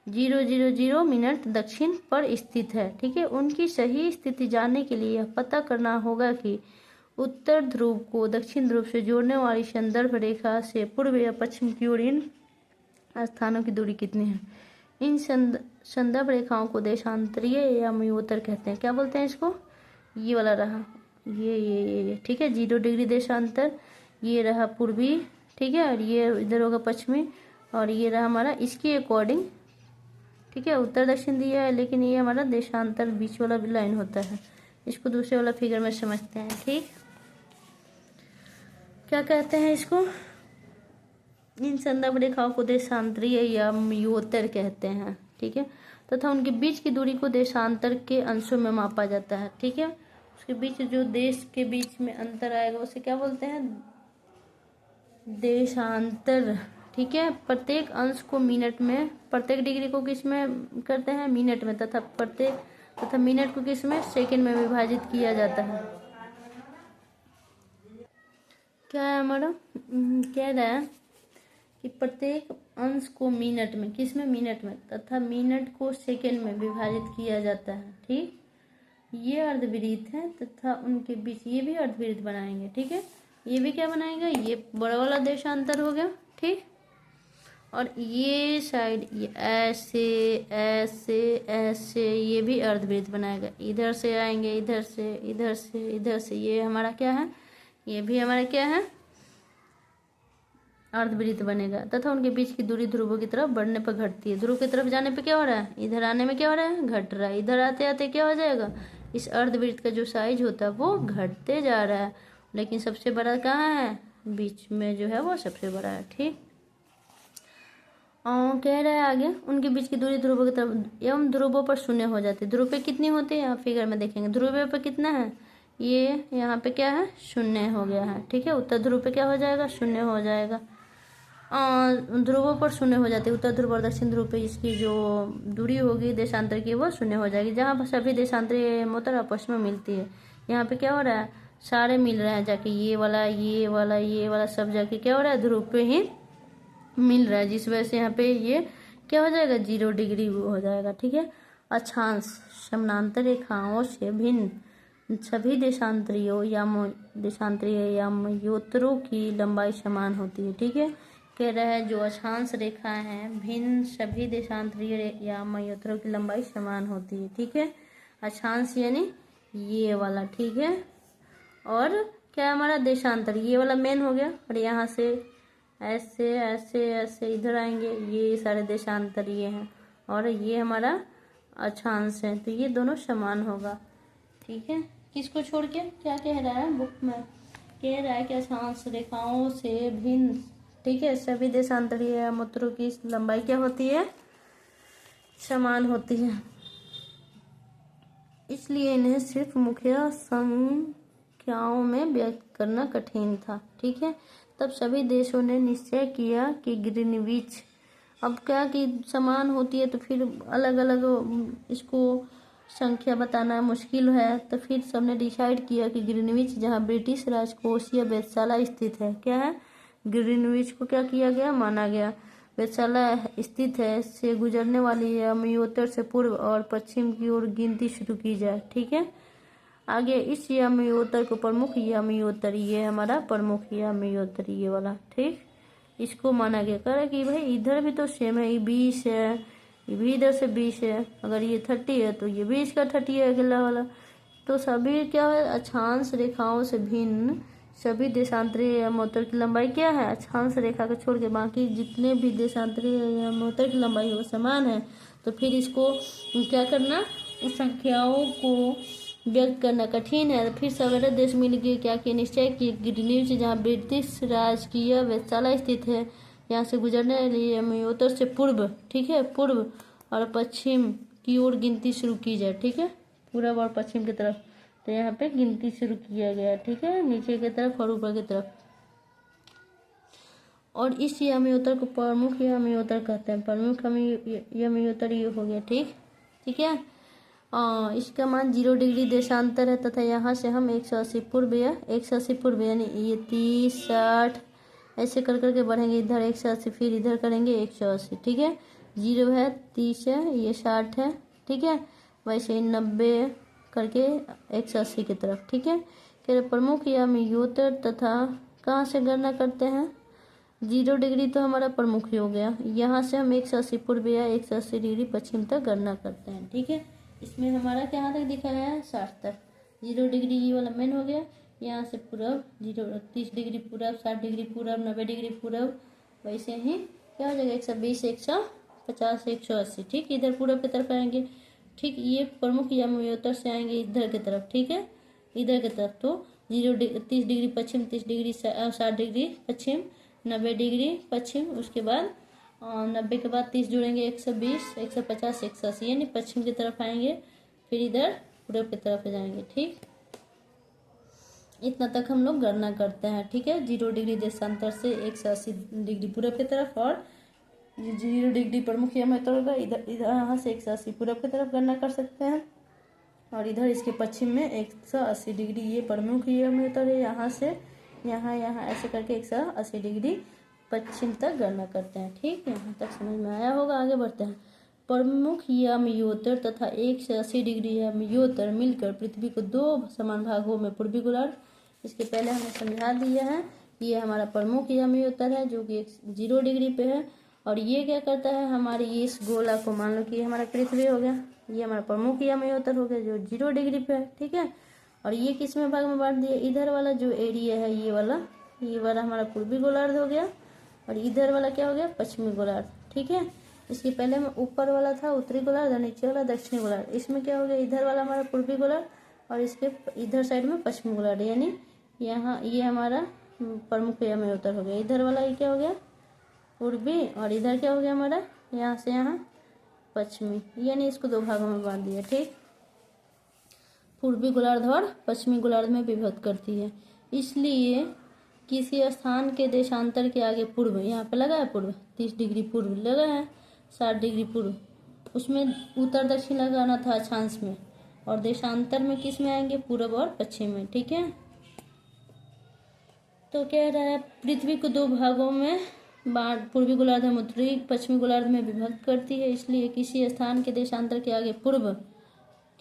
000 दक्षिण पर स्थित है। ठीक है, उनकी सही स्थिति जानने के लिए यह पता करना होगा कि उत्तर ध्रुव को दक्षिण ध्रुव से जोड़ने वाली संदर्भ रेखा से पूर्व या पश्चिम की ओर इन स्थानों की दूरी कितनी है। इन संदर्भ रेखाओं को देशांतरीय या मयोत्तर कहते हैं। क्या बोलते हैं इसको? ये वाला रहा, ये ठीक है, 0 डिग्री देशांतर, ये रहा पूर्वी, ठीक है, और ये इधर होगा पश्चिमी, और ये रहा हमारा इसके अकॉर्डिंग, ठीक है, उत्तर दक्षिण दिया है, लेकिन ये हमारा देशांतर बीच वाला लाइन होता है। इसको दूसरे वाला फिगर में समझते हैं। ठीक, क्या कहते हैं इसको? इन संदर्भ रेखाओं को देशांतरीय या मयोत्तर कहते हैं। ठीक है, तथा उनके बीच की दूरी को देशांतर के अंशों में मापा जाता है। ठीक है, उसके बीच जो देश के बीच में अंतर आएगा उसे क्या बोलते हैं? देशांतर। ठीक है, प्रत्येक अंश को मिनट में, प्रत्येक डिग्री को किस में करते हैं? मिनट में, तथा मिनट को किस में? सेकंड में विभाजित किया जाता है। क्या है हमारा? कह रहा है कि प्रत्येक अंश को मिनट में, किस में? मिनट में, तथा मिनट को सेकंड में विभाजित किया जाता है। ठीक, ये अर्धवृत्त है तथा उनके बीच ये भी अर्धवृत्त बनाएंगे। ठीक है, ये भी क्या बनाएंगे? ये बड़ा वाला देशांतर हो गया। ठीक, और ये साइड ये ऐसे ऐसे ऐसे ये भी अर्धवृत्त बनाएगा। इधर से आएंगे, इधर से, इधर से, इधर से, ये हमारा क्या है? ये भी हमारा क्या है? अर्धवृत्त बनेगा। तथा उनके बीच की दूरी ध्रुवों की तरफ बढ़ने पर घटती है। ध्रुव की तरफ जाने पे क्या हो रहा है? इधर आने में क्या हो रहा है? घट रहा है। इधर आते आते क्या हो जाएगा? इस अर्धवृत्त का जो साइज होता है वो घटते जा रहा है, लेकिन सबसे बड़ा कहाँ है? बीच में जो है वो सबसे बड़ा है। ठीक, और कह रहा है आगे, उनके बीच की दूरी ध्रुवों की तरफ एवं ध्रुवों पर शून्य हो जाती है। ध्रुव पे कितनी होती है? आप फिगर में देखेंगे ध्रुव पे कितना है? ये यहाँ पे क्या है? शून्य हो गया है। ठीक है, उत्तर ध्रुव पे क्या हो जाएगा? शून्य हो जाएगा। ध्रुवों पर शून्य हो जाती है। उत्तर ध्रुव और दक्षिण ध्रुव पे इसकी जो दूरी होगी देशांतर की वो शून्य हो जाएगी। जहाँ पर सभी देशांतरीय उत्तर और पश्चिम में मिलती है, यहाँ पे क्या हो रहा है? सारे मिल रहे हैं जाके, ये वाला ये वाला ये वाला सब जाके क्या हो रहा है? ध्रुव पे ही मिल रहा है, जिस वजह से यहाँ पे ये क्या हो जाएगा? 0 डिग्री हो जाएगा। ठीक है, अक्षांश समानांतर रेखाओं से भिन्न सभी देशांतरीय या मयोत्तरों की लंबाई समान होती है। ठीक है, कह रहा है जो अक्षांश रेखा है भिन्न सभी देशांतरीय या मयोत्तरों की लंबाई समान होती है। ठीक है, अक्षांश यानी ये वाला। ठीक है, और क्या हमारा? देशांतर, ये वाला मेन हो गया, और यहाँ से ऐसे ऐसे ऐसे इधर आएंगे, ये सारे देशांतरीय हैं, और ये हमारा अक्षांश है, तो ये दोनों समान होगा। ठीक है, किसको छोड़ के? क्या कह रहा है बुक में? कह रहा है कि अक्षांश रेखाओं से भिन्न, ठीक है, सभी देशांतरीय मयोत्तरों की लंबाई क्या होती है? समान होती है। इसलिए इन्हें सिर्फ मुख्य संख्याओं में व्यक्त करना कठिन था। ठीक है, तब सभी देशों ने निश्चय किया कि ग्रीनविच, अब क्या कि समान होती है तो फिर अलग अलग इसको संख्या बताना मुश्किल है, तो फिर सबने डिसाइड किया कि ग्रीनविच, जहां ब्रिटिश राजकोषीय वेधशाला स्थित है, क्या है? ग्रीनविच को क्या किया गया? माना गया। वेधशाला स्थित है से गुजरने वाली मयोत्तर से पूर्व और पश्चिम की ओर गिनती शुरू की जाए। ठीक है, आगे इस मयोत्तर को प्रमुख मयोत्तर, ये हमारा प्रमुख मयोत्तर ये वाला, ठीक, इसको माना गया। कह रहा कि भाई इधर भी तो सेम है, ये 20 है, ये भी इधर से 20 है, अगर ये 30 है तो ये भी इसका 30 है अगला वाला। तो सभी क्या है? अक्षांश रेखाओं से भिन्न सभी देशांतरीय मयोत्तर की लंबाई क्या है? अक्षांश रेखा को छोड़ के बाकी जितने भी देशांतरीय मयोत्तर की लंबाई है वो समान है। तो फिर इसको क्या करना? इस संख्याओं को व्यक्त करना कठिन है। फिर सवेरे देश मिल के क्या किया? निश्चय किए ग्रीनविच, जहाँ ब्रिटिश राजकीय वेधशाला स्थित है, यहाँ से गुजरने लिए मयोत्तर से पूर्व, ठीक है, पूर्व और पश्चिम की ओर गिनती शुरू की जाए। ठीक है, पूर्व और पश्चिम की तरफ, तो यहाँ पे गिनती शुरू किया गया। ठीक है, नीचे की तरफ और ऊपर की तरफ। और इस यामी-उत्तर को प्रमुख यामी-उत्तर कहते हैं। प्रमुख यामी-उत्तर ये हो गया। ठीक है। इसका मान 0 डिग्री देशांतर है तथा यहाँ से हम 180 पूर्व या 180 पूर्व यानी ये 30 60 ऐसे कर करके बढ़ेंगे। इधर 180 फिर इधर करेंगे 180। ठीक है। 0 है, 30 है, ये 60 है। ठीक है। वैसे 90 करके 180 की तरफ। ठीक है। कह प्रमुख यामी-उत्तर तथा कहाँ से गणना करते हैं? 0 डिग्री तो हमारा प्रमुख ही हो गया। यहाँ से हम 180 पूर्व या 180 डिग्री पश्चिम तक गणना करते हैं। ठीक है। इसमें हमारा कहाँ तक दिखाया है? 60 तक। 0 डिग्री ये वाला मेन हो गया। यहाँ से पूरब 30 डिग्री पूरब, 60 डिग्री पूरब, 90 डिग्री पूरब, वैसे ही क्या हो जाएगा? 120, 150, 180। ठीक। इधर पूरब की तरफ आएंगे। ठीक। ये प्रमुख यामी-उत्तर से आएंगे इधर की तरफ। ठीक है। इधर की तरफ तो 30 डिग्री पश्चिम, 30 डिग्री 60 डिग्री पश्चिम, 90 डिग्री पश्चिम, उसके बाद 90 के बाद 30 जोड़ेंगे 120, 150, 180 यानी पश्चिम की तरफ आएंगे। फिर इधर पूरब की तरफ जाएंगे। ठीक। इतना तक हम लोग गणना करते हैं। ठीक है। 0 डिग्री देशांतर से 180 डिग्री पूरब की तरफ और 0 डिग्री प्रमुख यामी-उत्तर होगा। इधर यहाँ से 180 पूरब की तरफ गणना कर सकते हैं और इधर इसके पश्चिम में 180 डिग्री ये प्रमुख यामी-उत्तर है। यहाँ से यहाँ ऐसे करके 180 डिग्री पश्चिम तक गणना करते हैं। ठीक है। यहाँ तक समझ में आया होगा। आगे बढ़ते हैं। प्रमुख यामी-उत्तर तथा 180 डिग्री यामी-उत्तर मिलकर पृथ्वी को 2 समान भागों में पूर्वी गोलार्ध, इसके पहले हमने समझा दिया है। ये हमारा प्रमुख यामी-उत्तर है जो कि 0 डिग्री पे है और ये क्या करता है? हमारी इस गोला को, मान लो कि ये हमारा पृथ्वी हो गया, ये हमारा प्रमुख यामी-उत्तर हो गया जो 0 डिग्री पे है। ठीक है। और ये किस में भाग में बांट दिया? इधर वाला जो एरिया है ये वाला हमारा पूर्वी गोलार्ध हो गया और इधर वाला क्या हो गया? पश्चिमी गोलार्ध। ठीक है। इसके पहले में ऊपर वाला था उत्तरी गोलार्ध और नीचे वाला दक्षिणी गोलार्ध। इसमें क्या हो गया? इधर वाला हमारा पूर्वी गोलार्ध और इसके इधर साइड में पश्चिमी गोलार्ध, यानी यहाँ ये हमारा प्रमुख यामी-उत्तर हो गया। इधर वाला ये क्या हो गया? पूर्वी और इधर क्या हो गया हमारा? यहाँ से यहाँ पश्चिमी, यानी इसको 2 भागों में बांट दिया। ठीक। पूर्वी गोलार्ध और पश्चिमी गोलार्ध में विभक्त करती है। इसलिए किसी स्थान के देशांतर के आगे पूर्व, यहाँ पे लगा है पूर्व, 30 डिग्री पूर्व लगा है, 60 डिग्री पूर्व, उसमें उत्तर दक्षिण लगाना था अक्षांश में और देशांतर में किस में आएंगे? पूर्व और पश्चिम में। ठीक है। तो कह रहा है पृथ्वी को 2 भागों में पूर्वी गोलार्ध हम उत्तरी पश्चिमी गोलार्ध में विभक्त करती है। इसलिए किसी स्थान के देशांतर के आगे पूर्व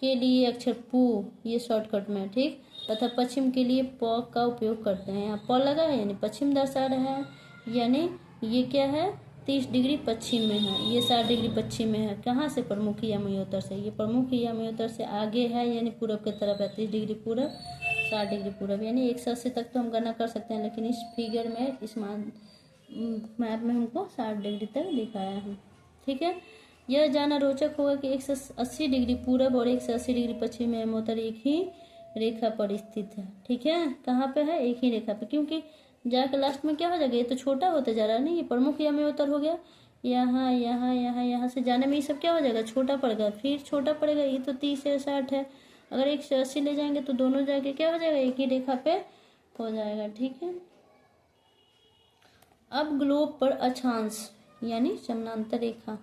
के लिए अक्षर पू ये शॉर्टकट में। ठीक। तथा पश्चिम के लिए प का उपयोग करते हैं। यहाँ प लगा है यानी पश्चिम दर्शा रहा है, यानी ये क्या है? 30 डिग्री पश्चिम में है, ये 60 डिग्री पश्चिम में है। कहाँ से? प्रमुख यामी-उत्तर से। ये प्रमुख यामी-उत्तर से आगे है यानी पूरब की तरफ है। 30 डिग्री पूरब, 60 डिग्री पूरब, यानी 180 तक तो हम गणना कर सकते हैं, लेकिन इस फिगर में, इस मैप में हमको 60 डिग्री तक दिखाया है। ठीक है। यह जानना रोचक होगा कि 180 डिग्री पूरब और 180 डिग्री पश्चिम में यामी-उत्तर एक ही रेखा पर स्थित है। ठीक है। कहाँ पे है? एक ही रेखा पे, क्योंकि जाकर लास्ट में क्या हो जाएगा? ये तो छोटा होते जा रहा है ना, ये प्रमुख यामी-उत्तर हो गया। यहाँ से जाने में ये सब क्या हो जाएगा? छोटा पड़ेगा, फिर छोटा पड़ेगा। ये तो 30 है, 60 है, अगर 180 ले जाएंगे तो दोनों जाके क्या हो जाएगा? एक ही रेखा पे हो जाएगा। ठीक है। अब ग्लोब पर अक्षांश यानी समानांतर रेखा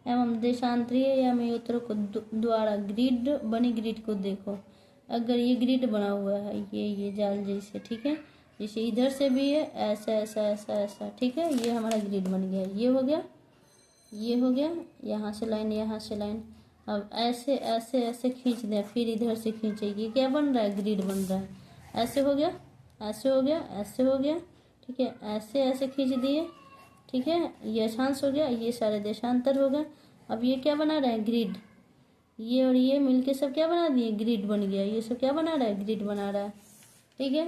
एवं देशांतरीय यामी-उत्तर को द्वारा ग्रिड बनी ग्रिड को देखो। अगर ये ग्रिड बना हुआ है, ये जाल जैसे, ठीक है, जैसे इधर से भी है ऐसा ऐसा ऐसा ऐसा। ठीक है। ये हमारा ग्रिड बन गया, ये हो गया, ये हो गया, यहाँ से लाइन, यहाँ से लाइन। अब ऐसे ऐसे ऐसे खींच दें, फिर इधर से खींचे, ये क्या बन रहा है? ग्रिड बन रहा है। ऐसे हो गया, ऐसे हो गया, ऐसे हो गया। ठीक है। ऐसे ऐसे खींच दिए। ठीक है। ये अक्षांश हो गया, ये सारे देशांतर हो गए। अब ये क्या बना रहा है? ग्रिड। ये और ये मिलके सब क्या बना दिए? ग्रिड बन गया। ये सब क्या बना रहा है? ग्रिड बना रहा है। ठीक है।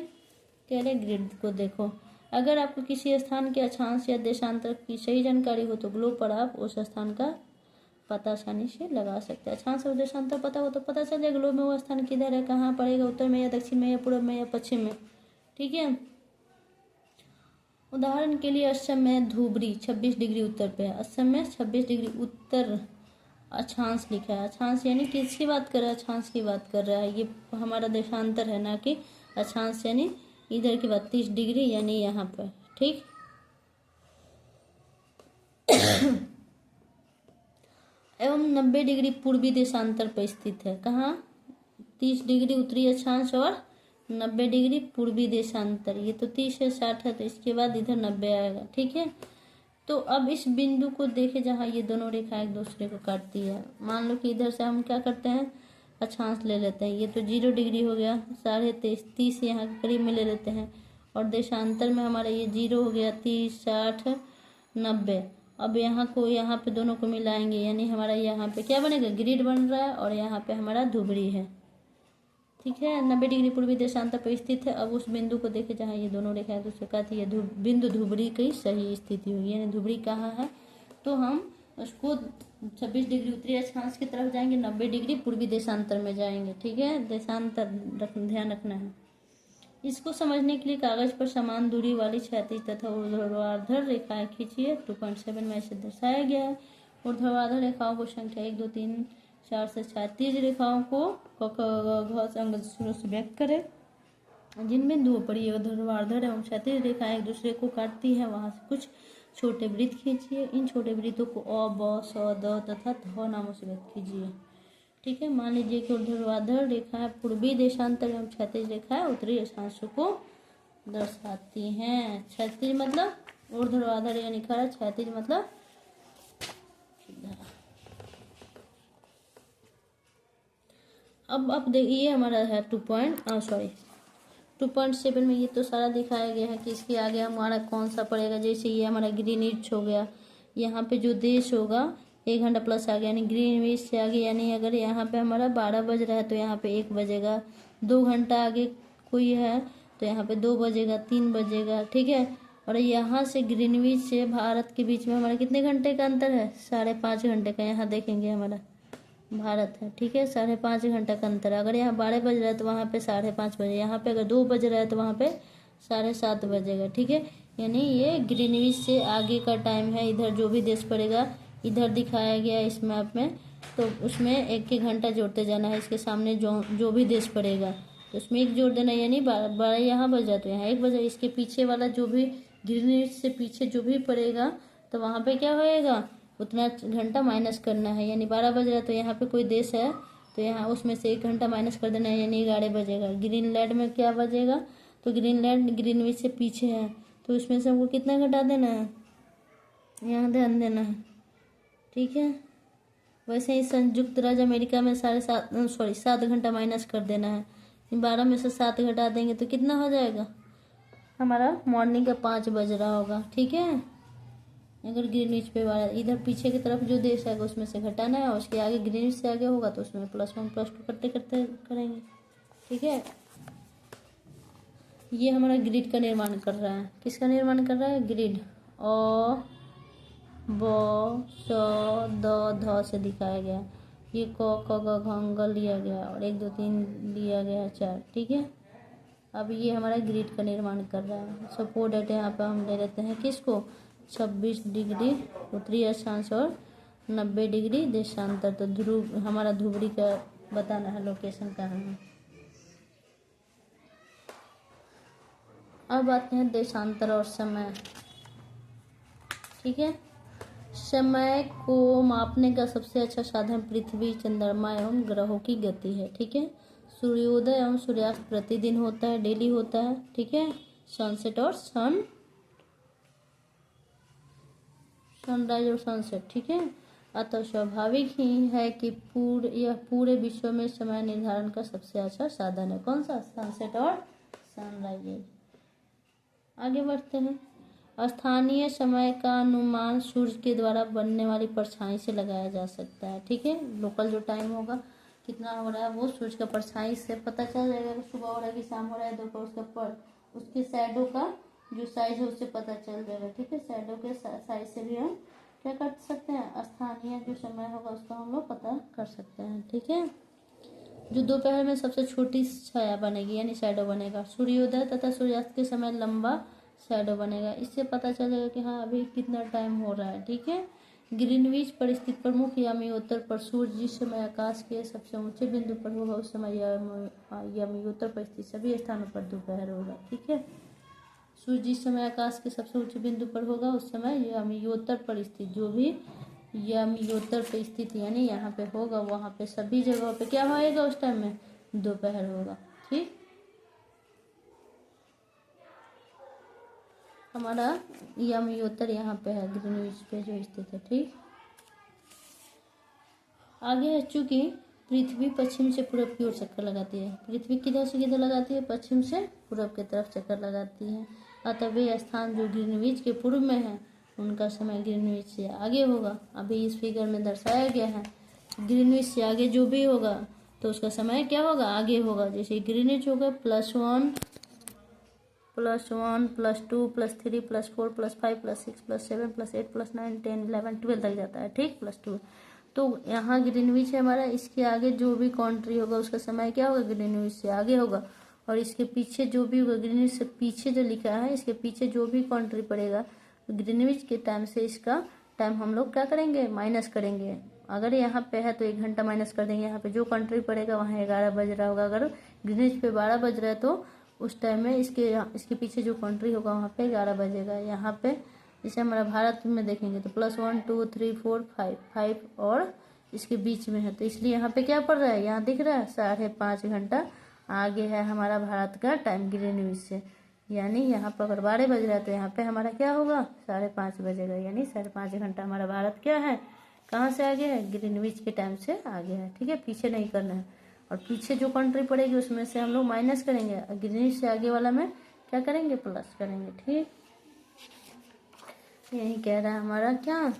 कह रहे ग्रिड को देखो। अगर आपको किसी स्थान के अक्षांश या देशांतर की सही जानकारी हो तो ग्लोब पर आप उस स्थान का पता आसानी से लगा सकते हैं। अक्षांश और देशांतर पता हो तो पता चल जाएगा ग्लोब में वो स्थान किधर है, कहाँ पड़ेगा, उत्तर में या दक्षिण में या पूर्व में या पश्चिम में। ठीक है। उदाहरण के लिए असम में धुबरी 26 डिग्री उत्तर पे है। असम में 26 डिग्री उत्तर अक्षांश लिखा है। अक्षांश यानी किसकी बात कर रहा है? अक्षांश की बात कर रहा है। ये हमारा देशांतर है, ना कि अक्षांश यानी इधर की बात। 30 डिग्री यानी यहाँ पर। ठीक। एवं 90 डिग्री पूर्वी देशांतर पर स्थित है। कहाँ? 30 डिग्री उत्तरी अक्षांश और 90 डिग्री पूर्वी देशांतर। ये तो 30 है, 60 है, तो इसके बाद इधर 90 आएगा। ठीक है, तो अब इस बिंदु को देखे जहाँ ये दोनों रेखा एक दूसरे को काटती है। मान लो कि इधर से हम क्या करते हैं, अक्षांश ले लेते हैं। ये तो 0 डिग्री हो गया, 23.5, 30 यहाँ के करीब में ले लेते हैं, और देशांतर में हमारा ये 0 हो गया, 30, 60, 90। अब यहाँ को यहाँ पे दोनों को मिलाएंगे, यानी हमारा यहाँ पे क्या बनेगा, ग्रिड बन रहा है, और यहाँ पे हमारा धुबरी है। ठीक है, 90 डिग्री पूर्वी देशांतर पर स्थित है। अब उस बिंदु को देखे जहाँ ये दोनों रेखाएं दूसरे का थी, ये बिंदु धुबरी की सही स्थिति होगी। यानी धुबरी कहाँ है, तो हम उसको 26 डिग्री उत्तरी अक्षांश की तरफ जाएंगे, 90 डिग्री पूर्वी देशांतर में जाएंगे। ठीक है, देशांतर ध्यान रखना है। इसको समझने के लिए कागज पर समान दूरी वाली क्षैतिज तथा ऊर्ध्वाधर रेखाएं खींचिए। 2.7 में ऐसे दर्शाया गया है। ऊर्ध्वाधर रेखाओं को संख्या 1, 2, 3, 4 से 36 रेखाओं को अंग शुरू से व्यक्त करें, जिन बिंदुओं पर ये ऊर्ध्वाधर एवं क्षैतिज रेखाएं एक दूसरे को काटती है, वहां से कुछ छोटे वृत्त खींचिए। इन छोटे वृत्तों को अ, ब, स, द तथा ध नामों से व्यक्त कीजिए। ठीक है, मान लीजिए कि ऊर्ध्वाधर रेखा है पूर्वी देशांतर एवं क्षैतिज रेखा है उत्तरी अक्षांश को दर्शाती हैं। क्षैतिज मतलब ऊर्ध्वाधर यानी खड़ा, क्षैतिज मतलब अब देखिए हमारा है 2.7 में ये तो सारा दिखाया गया है कि इसके आगे हमारा कौन सा पड़ेगा। जैसे ये हमारा ग्रीनिच हो गया, यहाँ पे जो देश होगा 1 घंटा प्लस आ गया, यानी ग्रीनविच से आगे, यानी अगर यहाँ पे हमारा 12 बज रहा है तो यहाँ पे 1 बजेगा। 2 घंटा आगे कोई है तो यहाँ पे 2 बजेगा, 3 बजेगा। ठीक है, और यहाँ से ग्रीनविच से भारत के बीच में हमारा कितने घंटे का अंतर है, 5.5 घंटे का। यहाँ देखेंगे हमारा भारत है। ठीक है, 5.5 घंटा का अंतर है। अगर यहाँ 12 बज रहा है तो वहाँ पे 5:30 बजे, यहाँ पे अगर 2 बज रहा है तो वहाँ पे 7:30 बजेगा। ठीक है, यानी ये ग्रीनविच से आगे का टाइम है। इधर जो भी देश पड़ेगा इधर दिखाया गया इस मैप में, तो उसमें 1-1 घंटा जोड़ते जाना है। इसके सामने जो भी देश पड़ेगा तो उसमें 1 जोड़ देना, यानी 12 यहाँ बज जाए तो यहाँ 1 बजे। इसके पीछे वाला जो भी ग्रीनविच से पीछे जो भी पड़ेगा तो वहाँ पे क्या होएगा, उतना घंटा माइनस करना है। यानी 12 बज रहा है तो यहाँ पे कोई देश है तो यहाँ उसमें से 1 घंटा माइनस कर देना है, यानी 11 बजेगा। ग्रीनलैंड में क्या बजेगा, तो ग्रीनलैंड ग्रीनविच से पीछे है तो उसमें से हमको कितना घटा देना है, यहाँ ध्यान देना है। ठीक है, वैसे ही संयुक्त राज्य अमेरिका में 7 घंटा माइनस कर देना है। 12 में से 7 घटा देंगे तो कितना हो जाएगा, हमारा मॉर्निंग का 5 बज रहा होगा। ठीक है, अगर ग्रीनविच पे वाला इधर पीछे की तरफ जो देश है उसमें से घटाना है, और उसके आगे ग्रीनविच से आगे होगा तो उसमें +1 +2 करते करते करेंगे। ठीक है, ये हमारा ग्रिड का निर्माण कर रहा है। किसका निर्माण कर रहा है, ग्रिड। अ, ब, स, द, ध से दिखाया गया। ये क, ख, ग, घ, ङ लिया गया, और 1, 2, 3 लिया गया 4। ठीक है, अब ये हमारा ग्रिड का निर्माण कर रहा है। सपोज डेट यहाँ पे हम ले लेते हैं किसको, 26 डिग्री उत्तरी अक्षांश और 90 डिग्री देशांतर। तो ध्रुव हमारा धुबरी का बताना है, लोकेशन कहाँ है। अब आते हैं देशांतर और समय। ठीक है, समय को मापने का सबसे अच्छा साधन पृथ्वी, चंद्रमा एवं ग्रहों की गति है। ठीक है, सूर्योदय एवं सूर्यास्त प्रतिदिन होता है, डेली होता है। ठीक है, सनसेट और सनराइज और सनसेट। ठीक है, अतः स्वाभाविक ही है कि पूरे विश्व में समय निर्धारण का सबसे अच्छा साधन है। कौन सा, सनसेट और सनराइज। आगे बढ़ते हैं। स्थानीय समय का अनुमान सूर्य के द्वारा बनने वाली परछाई से लगाया जा सकता है। ठीक है, लोकल जो टाइम होगा कितना हो रहा है वो सूर्य का परछाई से पता चल जाएगा, सुबह हो रहा है कि शाम हो रहा है, दोपहर उसका पर उसके शैडो का जो साइज है उससे पता चल जाएगा। ठीक है, शैडो के साइज से भी हम क्या कर सकते हैं, स्थानीय जो समय होगा उसका हम लोग पता कर सकते हैं। ठीक है, जो दोपहर में सबसे छोटी छाया बनेगी यानी शैडो बनेगा, सूर्योदय तथा सूर्यास्त के समय लंबा शैडो बनेगा। इससे पता चलेगा कि हाँ अभी कितना टाइम हो रहा है। ठीक है, ग्रीनविच पर स्थित प्रमुख यामियोत्तर पर सूर्य जिस समय आकाश के सबसे ऊंचे बिंदु पर होगा उस समय यामियोत्तर पर स्थित सभी स्थानों पर दोपहर होगा। ठीक है, सूर्य जिस समय आकाश के सबसे ऊंचे बिंदु पर होगा उस समय यामियोत्तर पर स्थित, जो भी यामियोत्तर पर स्थित यानी यहाँ पे होगा, वहाँ पे सभी जगहों पे क्या होएगा उस टाइम में, दोपहर होगा। ठीक, हमारा यामियोत्तर यहाँ पे है, ग्रीनविच पे जो स्थित है। ठीक, आगे है, चूंकि पृथ्वी पश्चिम से पूरब की ओर चक्कर लगाती है, पृथ्वी किधर से किधर लगाती है, पश्चिम से पूरब की तरफ चक्कर लगाती है, अतः वे स्थान जो ग्रीनविच के पूर्व में है उनका समय ग्रीनविच से आगे होगा। अभी इस फिगर में दर्शाया गया है, ग्रीनविच से आगे जो भी होगा तो उसका समय क्या होगा, आगे होगा। जैसे ग्रीनविच होगा +1 +1 +2 +3 +4 +5 +6 +7 +8 +9 10 11 12 तक जाता है। ठीक, +2, तो यहाँ ग्रीनविच है हमारा, इसके आगे जो भी कंट्री होगा उसका समय क्या होगा, ग्रीनविच से आगे होगा। और इसके पीछे जो भी होगा, ग्रीनविच से पीछे जो लिखा है, इसके पीछे जो भी कंट्री पड़ेगा ग्रीनविच के टाइम से इसका टाइम हम लोग क्या करेंगे, माइनस करेंगे। अगर यहाँ पे है तो 1 घंटा माइनस कर देंगे, यहाँ पे जो कंट्री पड़ेगा वहाँ 11 बज रहा होगा। अगर ग्रीनविच पे 12 बज रहा है तो उस टाइम में इसके पीछे जो कंट्री होगा वहाँ पे 11 बजेगा। यहाँ पे जैसे हमारा भारत में देखेंगे तो +1 2 3 4 5 और इसके बीच में है, तो इसलिए यहाँ पे क्या पड़ रहा है, यहाँ दिख रहा है 5.5 घंटा आगे है हमारा भारत का टाइम ग्रीनविच से। यानी यहाँ पर अगर 12 बज रहा है तो यहाँ पे हमारा क्या होगा, 5:30 बजेगा। यानी 5.5 घंटा हमारा भारत क्या है, कहाँ से आगे है, ग्रीनविच के टाइम से आगे है। ठीक है, पीछे नहीं करना है, और पीछे जो कंट्री पड़ेगी उसमें से हम लोग माइनस करेंगे, ग्रीनविच से आगे वाला में क्या करेंगे, प्लस करेंगे। ठीक, यही कह रहा है हमारा क्या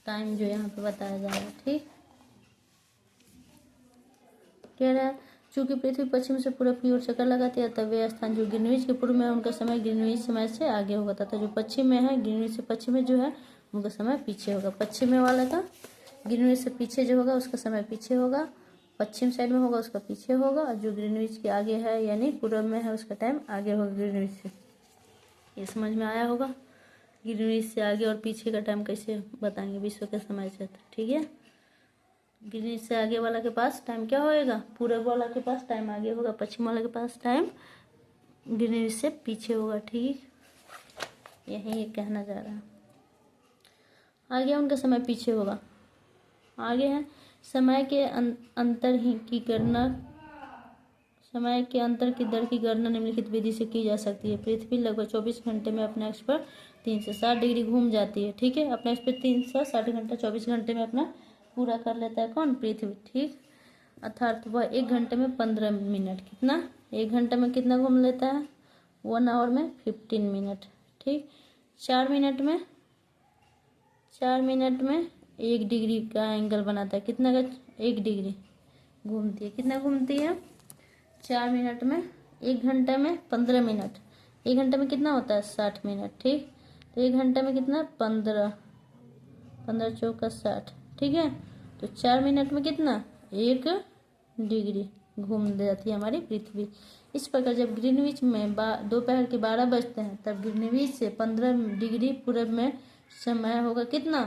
टाइम जो यहाँ पे बताया जा रहा है। ठीक, कह रहा है चूंकि पृथ्वी पश्चिम से पूरब की ओर चक्कर लगाती है तब वे स्थान जो ग्रीनविच के पूर्व में है उनका समय ग्रीनविच समय से आगे होगा, तथा जो पश्चिम में है, ग्रीनविच से पश्चिम में जो है उनका समय पीछे होगा। पश्चिम में वाला का ग्रीनविच से पीछे जो होगा उसका समय पीछे होगा, पश्चिम साइड में होगा उसका पीछे होगा, और जो ग्रीनविच के आगे है यानी पूरब में है उसका टाइम आगे होगा ग्रीनविच से। ये समझ में आया होगा, ग्रीनविच से आगे और पीछे का टाइम कैसे बताएंगे विश्व के समय क्षेत्र। ठीक है, ग्रीनविच से आगे वाला के पास टाइम क्या होएगा, पूरब वाला के पास टाइम आगे होगा, पश्चिम वाला के पास टाइम ग्रीनविच से पीछे होगा। ठीक, यही ये कहना जा रहा है। आगे उनका समय पीछे होगा। आगे है समय के अंतर ही की गणना, समय के अंतर की दर की गणना निम्नलिखित विधि से की जा सकती है। पृथ्वी लगभग 24 घंटे में अपने अक्ष पर 3 से 60 डिग्री घूम जाती है। ठीक है, अपने अक्ष पर 360 घंटा 24 घंटे में अपना पूरा कर लेता है कौन, पृथ्वी। ठीक, अर्थात वह 1 घंटे में 15 मिनट, कितना, 1 घंटे में कितना घूम लेता है, 1 आवर में 15 मिनट। ठीक, 4 मिनट में 1 डिग्री का एंगल बनाता है, कितना का, 1 डिग्री घूमती है, कितना घूमती है, 4 मिनट में। 1 घंटे में 15 मिनट, 1 घंटे में कितना होता है, 60 मिनट। ठीक, तो 1 घंटे में कितना, 15 चौका 60। ठीक है, तो 4 मिनट में कितना, 1 डिग्री घूम जाती है हमारी पृथ्वी। इस प्रकार जब ग्रीनविच में दोपहर के 12 बजते हैं तब ग्रीनविच से 15 डिग्री पूरब में समय होगा कितना,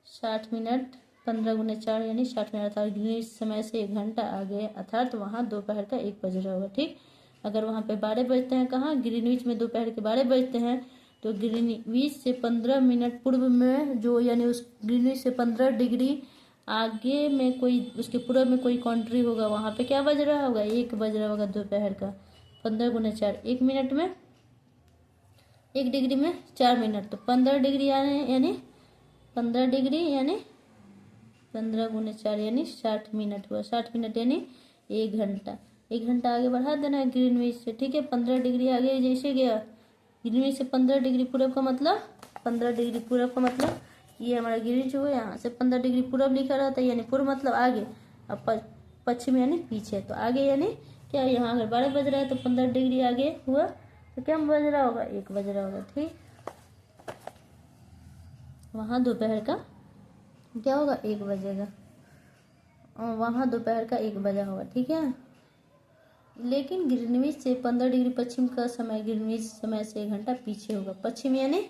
60 मिनट, 15 × 4 यानी 60 मिनट, अर्थात ग्रीनविच समय से 1 घंटा आगे, अर्थात वहाँ दोपहर का 1 बज रहा होगा। ठीक, अगर वहाँ पे 12 बजते हैं, कहाँ, ग्रीनविच में दोपहर के 12 बजते हैं, तो ग्रीनविच से 15 मिनट पूर्व में जो, यानी उस ग्रीनविच से 15 डिग्री आगे में कोई, उसके पूर्व में कोई कंट्री होगा, वहाँ पे क्या बज रहा होगा, 1 बज रहा होगा दोपहर का। 15 × 4 1 मिनट में, 1 डिग्री में 4 मिनट, तो 15 डिग्री यानी 15 डिग्री यानी 15 × 4 यानी 60 मिनट हुआ। 60 मिनट यानी 1 घंटा। 1 घंटा आगे बढ़ा देना है ग्रीनविच से। ठीक है, 15 डिग्री आगे जैसे गया ग्रीनविच से 15 डिग्री पूरब का मतलब, 15 डिग्री पूरब का मतलब ये हमारा ग्रीनविच हुआ, यहाँ से 15 डिग्री पूरब लिखा रहता है, यानी पूर्व मतलब आगे, अब पश्चिम यानी पीछे, तो आगे यानी क्या, यहाँ अगर 12 बज रहा है तो 15 डिग्री आगे हुआ तो क्या बज रहा होगा, 1 बज रहा होगा। ठीक, वहाँ दोपहर का क्या होगा, 1 बजेगा, और वहाँ दोपहर का 1 बजा होगा। ठीक है, लेकिन ग्रीनविच से 15 डिग्री पश्चिम का समय ग्रीनविच समय से 1 घंटा पीछे होगा। पश्चिम यानी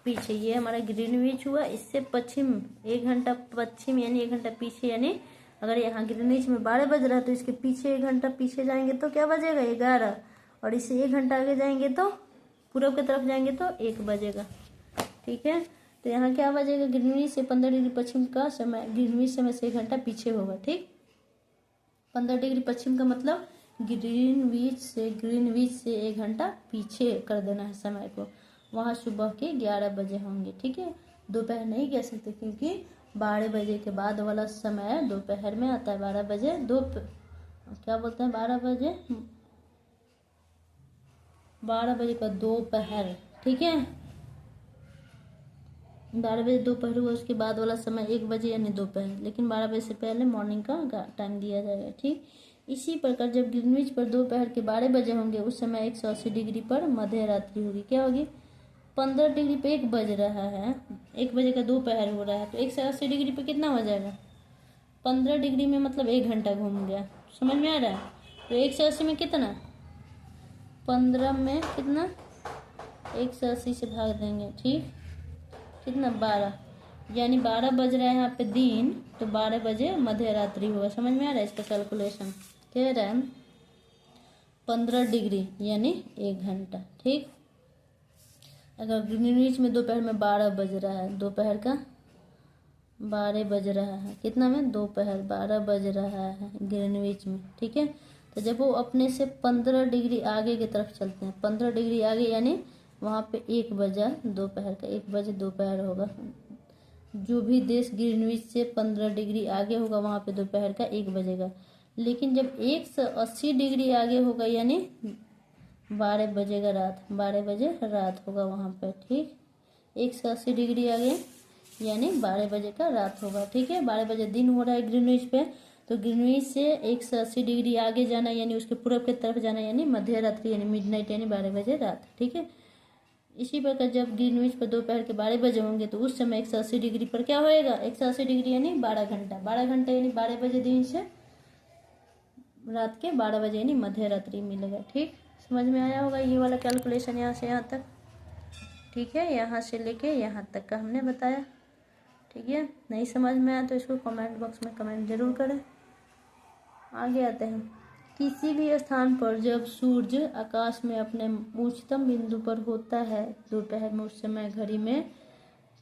पीछे, ये हमारा ग्रीनविच हुआ, इससे पश्चिम 1 घंटा पश्चिम यानी 1 घंटा पीछे, यानी अगर यहाँ ग्रीनविच में 12 बज रहा है तो इसके पीछे 1 घंटा पीछे जाएंगे तो क्या बजेगा, 11, और इससे 1 घंटा आगे जाएंगे तो पूरब की तरफ जाएंगे तो 1 बजेगा। ठीक है, तो यहाँ क्या बजेगा, ग्रीनविच से 15 डिग्री पश्चिम का समय, ग्रीनविच समय से 1 घंटा पीछे होगा। ठीक, 15 डिग्री पश्चिम का मतलब ग्रीनविच से 1 घंटा पीछे कर देना है समय को। वहाँ सुबह के 11 बजे होंगे। ठीक है, दोपहर नहीं कह सकते क्योंकि 12 बजे के बाद वाला समय दोपहर में आता है। 12 बजे क्या बोलते हैं, 12 बजे का दोपहर। ठीक है, 12 बजे दोपहर हुआ, उसके बाद वाला समय 1 बजे यानी दोपहर, लेकिन 12 बजे से पहले मॉर्निंग का टाइम दिया जाएगा। ठीक, इसी प्रकार जब ग्रीनविच पर दोपहर के 12 बजे होंगे उस समय 180 डिग्री पर मध्य रात्रि होगी। क्या होगी, 15 डिग्री पे 1 बज रहा है, 1 बजे का दोपहर हो रहा है, तो 180 डिग्री पे कितना हो जाएगा, 15 डिग्री में मतलब 1 घंटा घूम गया। समझ में आ रहा है, तो 180 में कितना, 15 में कितना, 180 से भाग देंगे। ठीक, कितना, 12, यानी 12 बज रहा है यहाँ पे दिन, तो 12 बजे मध्य रात्रि होगा। समझ में आ रहा है, इसका कैलकुलेशन कह रहा है 15 डिग्री यानी 1 घंटा। ठीक, अगर ग्रीनविच में दोपहर में 12 बज रहा है, दोपहर का 12 बज रहा है, कितना में, दोपहर 12 बज रहा है ग्रीनविच में। ठीक है, तो जब वो अपने से 15 डिग्री आगे की तरफ चलते हैं, 15 डिग्री आगे यानी वहाँ पे 1 बजा दोपहर का, 1 बजे दोपहर होगा। जो भी देश ग्रीनविच से 15 डिग्री आगे होगा वहाँ पे दोपहर का 1 बजेगा। लेकिन जब 180 डिग्री आगे होगा यानी 12 बजेगा रात, 12 बजे रात होगा वहाँ पे। ठीक, 180 डिग्री आगे यानी 12 बजे का रात होगा। ठीक है, 12 बजे दिन हो रहा है ग्रीनविच पे, तो ग्रीनविच से 180 डिग्री आगे जाना यानी उसके पूरब की तरफ जाना यानी मध्य रात्रि यानी मिडनाइट यानी 12 बजे रात। ठीक है, इसी प्रकार जब ग्रीनविच पर दोपहर के 12 बजे होंगे तो उस समय 180 डिग्री पर क्या होएगा, 180 डिग्री यानी 12 घंटा, 12 घंटा यानी 12 बजे दिन से रात के 12 बजे यानी मध्य रात्रि मिलेगा। ठीक, समझ में आया होगा ये वाला कैलकुलेशन यहाँ से यहाँ तक। ठीक है, यहाँ से लेके यहाँ तक का हमने बताया। ठीक है, नहीं समझ में आया तो इसको कमेंट बॉक्स में कमेंट जरूर करें। आगे आते हैं, किसी भी स्थान पर जब सूर्य आकाश में अपने उच्चतम बिंदु पर होता है दोपहर में, उस समय घड़ी में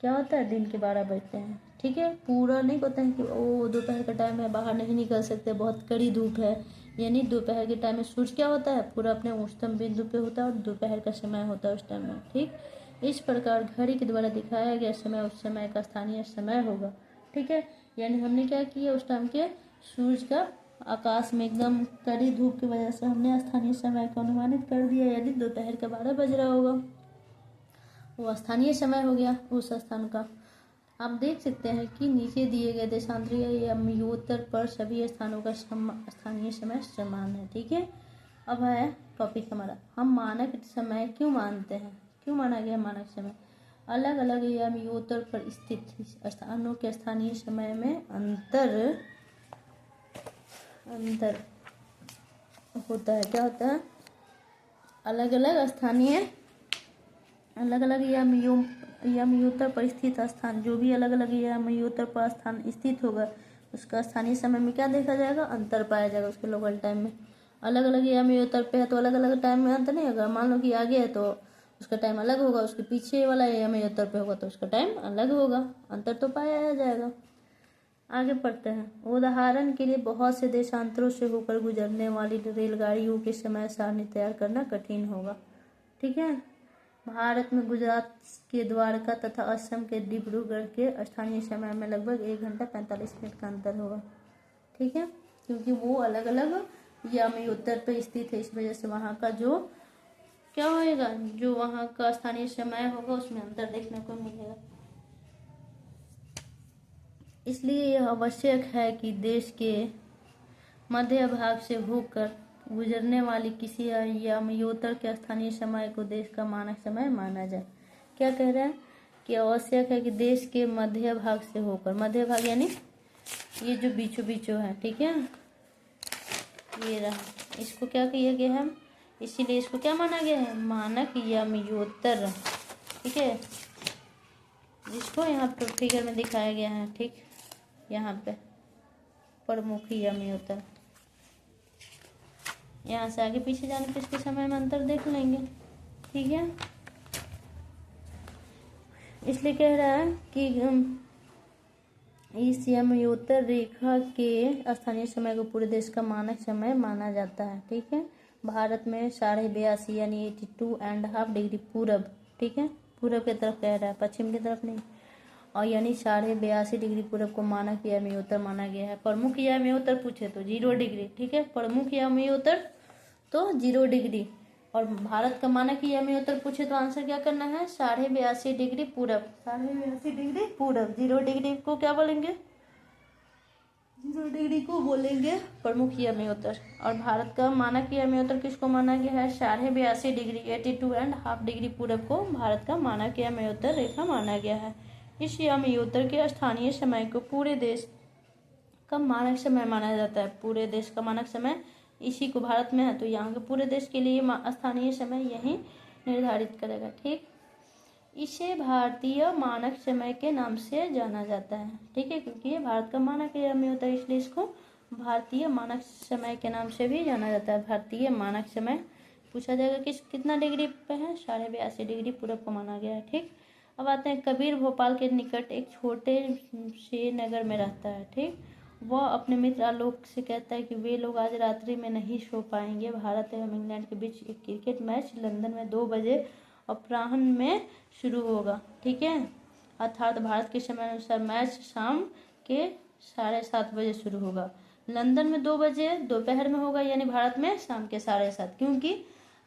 क्या होता है, दिन के 12 बजते हैं। ठीक है, पूरा नहीं होता है कि ओ दोपहर का टाइम है, बाहर नहीं निकल सकते, बहुत कड़ी धूप है, यानी दोपहर के टाइम में सूर्य क्या होता है, पूरा अपने उच्चतम बिंदु पे होता है और दोपहर का समय होता है उस टाइम में। ठीक, इस प्रकार घड़ी के द्वारा दिखाया गया समय उस समय का स्थानीय समय होगा। ठीक है, यानी हमने क्या किया, उस टाइम के सूर्य का आकाश में एकदम कड़ी धूप की वजह से हमने स्थानीय समय को अनुमानित कर दिया, यानी दोपहर का 12 बज रहा होगा, वो स्थानीय समय हो गया उस स्थान का। आप देख सकते हैं कि नीचे दिए गए देशांतरीय या मध्योत्तर पर सभी स्थानों का स्थानीय समय समान है। ठीक है, अब है टॉपिक हमारा, हम मानक समय क्यों मानते हैं, क्यों माना गया मानक समय, अलग अलग या मध्योत्तर पर स्थित स्थानों के स्थानीय समय में अंतर होता है। क्या होता है, अलग अलग या मध्योत्तर पर स्थित स्थान, जो भी अलग अलग या मध्योत्तर पर स्थान स्थित होगा उसका स्थानीय समय में क्या देखा जाएगा, अंतर पाया जाएगा उसके लोकल टाइम में। अलग अलग या मध्योत्तर पे है तो अलग अलग टाइम में अंतर नहीं होगा। मान लो कि आगे है तो उसका टाइम अलग होगा, उसके पीछे वाला या मध्योत्तर पे होगा तो उसका टाइम अलग होगा, अंतर तो पाया जाएगा। आगे पढ़ते हैं, उदाहरण के लिए बहुत से देशांतरों से होकर गुजरने वाली रेलगाड़ियों के समय सारणी तैयार करना कठिन होगा। ठीक है, भारत में गुजरात के द्वारका तथा असम के डिब्रूगढ़ के स्थानीय समय में लगभग 1 घंटा 45 मिनट का अंतर होगा। ठीक है, क्योंकि वो अलग अलग या मध्योत्तर पे स्थित है, इस वजह से वहाँ का जो क्या होएगा, जो वहाँ का स्थानीय समय होगा उसमें अंतर देखने को मिलेगा। इसलिए यह आवश्यक है कि देश के मध्य भाग से होकर गुजरने वाली किसी या मध्योत्तर के स्थानीय समय को देश का मानक समय माना जाए। क्या कह रहा है कि आवश्यक है कि देश के मध्य भाग से होकर, मध्य भाग यानी ये जो बीचों बीचों है, ठीक है, ये रहा, इसको क्या किया गया है, इसीलिए इसको क्या माना गया है, मानक या मध्योत्तर। ठीक है, जिसको यहाँ पर फिगर में दिखाया गया है। ठीक, यहाँ पे प्रमुख या मध्योत्तर, यहाँ से आगे पीछे जाने पे इसके समय में अंतर देख लेंगे। ठीक है। इसलिए कह रहा है कि इस समयोत्तर रेखा के स्थानीय समय को पूरे देश का मानक समय माना जाता है। ठीक है, भारत में 82.5 यानी 82.5 डिग्री पूरब, ठीक है, पूरब की तरफ कह रहा है, पश्चिम की तरफ नहीं, और यानी 82.5 डिग्री पूरब को मानक यामयोत्तर माना गया है। प्रमुख यामयोत्तर पूछे तो 0 डिग्री, ठीक है, प्रमुख यामयोत्तर तो 0 डिग्री, और भारत का मानक यामयोत्तर पूछे तो आंसर क्या करना है, 82.5 डिग्री पूरब, 82.5 डिग्री पूरब। 0 डिग्री को क्या बोलेंगे, 0 डिग्री को बोलेंगे प्रमुख यामयोत्तर। और भारत का मानक यामयोत्तर किसको माना गया है, 82.5 डिग्री 82.5 डिग्री पूरब को भारत का मानक यामयोत्तर रेखा माना गया है। इस यामयोत्तर के स्थानीय समय को पूरे देश का मानक समय माना जाता है। पूरे देश का मानक समय इसी को भारत में है तो यहाँ के पूरे देश के लिए स्थानीय समय यही निर्धारित करेगा। ठीक, इसे भारतीय मानक समय के नाम से जाना जाता है। ठीक है, क्योंकि ये भारत का मानक यामयोत्तर है इसलिए इसको भारतीय मानक समय के नाम से भी जाना जाता है। भारतीय मानक समय पूछा जाएगा कितना डिग्री पे है, 82.5 डिग्री पूरब को माना गया है। ठीक, अब आते हैं कबीर भोपाल के निकट एक छोटे से नगर में रहता है। ठीक, वह अपने मित्र आलोक से कहता है कि वे लोग आज रात्रि में नहीं सो पाएंगे। भारत एवं इंग्लैंड के बीच एक क्रिकेट मैच लंदन में 2 बजे अपराह्न में शुरू होगा। ठीक है, अर्थात भारत के समय अनुसार मैच शाम के 7:30 बजे शुरू होगा। लंदन में 2 बजे दोपहर में होगा, यानी भारत में शाम के 7:30, क्योंकि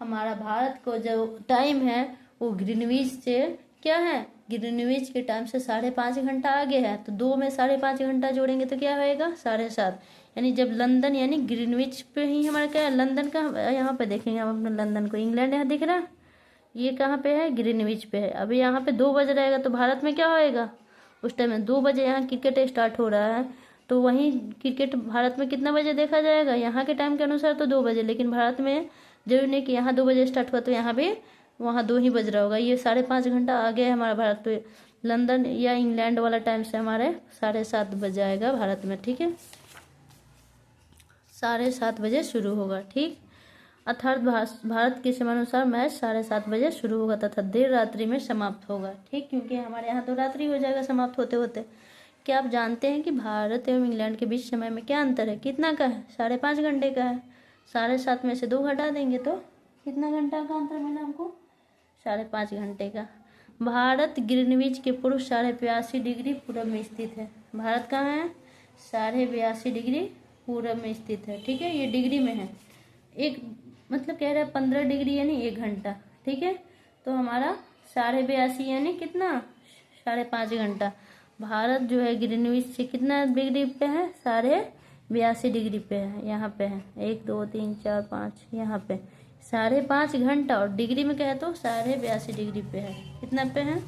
हमारा भारत को जो टाइम है वो ग्रीनविच से क्या है, ग्रीनविच के टाइम से 5.5 घंटा आगे है, तो 2 में 5.5 घंटा जोड़ेंगे तो क्या होएगा, 7:30। यानी जब लंदन यानी ग्रीनविच पे ही हमारा क्या है, लंदन का यहाँ पे देखेंगे हम अपने लंदन को, इंग्लैंड यहाँ दिख रहा है, ये कहाँ पे है, ग्रीनविच पे है। अभी यहाँ पे 2 बज रहेगा तो भारत में क्या होएगा, उस टाइम में 2 बजे यहाँ क्रिकेट स्टार्ट हो रहा है, तो वहीं क्रिकेट भारत में कितना बजे देखा जाएगा, यहाँ के टाइम के अनुसार तो 2 बजे, लेकिन भारत में जरूरी नहीं कि यहाँ 2 बजे स्टार्ट हुआ तो यहाँ भी वहाँ 2 ही बज रहा होगा। ये 5.5 घंटा आगे है हमारा भारत, तो लंदन या इंग्लैंड वाला टाइम से हमारे 7:30 बज जाएगा भारत में। ठीक है, 7:30 बजे शुरू होगा। ठीक, अर्थात भारत के समयानुसार मैच 7:30 बजे शुरू होगा तथा देर रात्रि में समाप्त होगा। ठीक, क्योंकि हमारे यहाँ तो रात्रि हो जाएगा समाप्त होते होते। क्या आप जानते हैं कि भारत एवं इंग्लैंड के बीच समय में क्या अंतर है, कितना का है, 5.5 घंटे का है। 7:30 में से 2 घटा देंगे तो कितना घंटा का अंतर मिला हमको, 5.5 घंटे का। भारत ग्रीनविच के पूर्व 82.5 डिग्री पूरब में स्थित है। भारत कहाँ है, 82.5 डिग्री पूरब में स्थित है। ठीक है, ये डिग्री में है, एक मतलब कह रहा है 15 डिग्री यानी 1 घंटा। ठीक है, तो हमारा 82.5 यानी कितना, 5.5 घंटा। भारत जो है ग्रीनविच से कितना डिग्री पे है, 82.5 डिग्री पे है, यहाँ पे है 1 2 3 4 5, यहाँ पे 5.5 घंटा, और डिग्री में क्या है तो 82.5 डिग्री पे है। कितना पे है,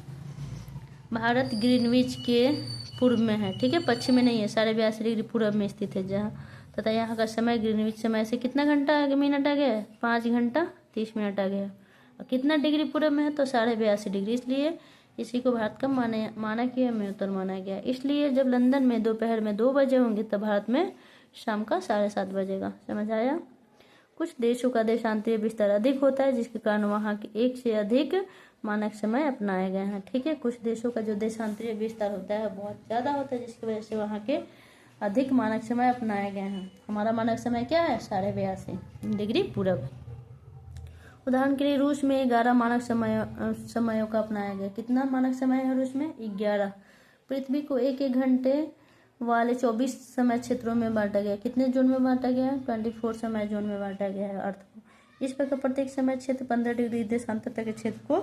भारत ग्रीनविच के पूर्व में है। ठीक है, पश्चिम में नहीं है, 82.5 डिग्री पूर्व में स्थित है जहाँ, तथा यहाँ का समय ग्रीनविच समय से कितना घंटा आगे मिनट आ गया है, 5 घंटा 30 मिनट आ गया। और कितना डिग्री पूरब में है तो 82.5 डिग्री, इसलिए इसी को भारत का मानक यामयोत्तर माना गया। इसलिए जब लंदन में दोपहर में 2 बजे होंगे तब भारत में शाम का 7:30 बजेगा। समझ आया। कुछ देशों का देशांतरीय विस्तार अधिक होता है जिसके कारण वहाँ के एक से अधिक मानक समय अपनाए गए हैं। ठीक है, कुछ देशों का जो देशांतरीय विस्तार होता है बहुत ज़्यादा होता है जिसकी वजह से वहाँ के अधिक मानक समय अपनाए गए हैं। हमारा मानक समय क्या है, 82.5 डिग्री पूरब। उदाहरण के लिए रूस में 11 मानक समयों का अपनाया गया। कितना मानक समय है रूस में, 11। पृथ्वी को एक घंटे वाले 24 समय क्षेत्रों में बांटा गया। कितने जोन में बांटा गया है, 24 समय जोन में बांटा गया है अर्थ को। इस प्रकार प्रत्येक समय क्षेत्र 15 डिग्री देशांतर तक के क्षेत्र को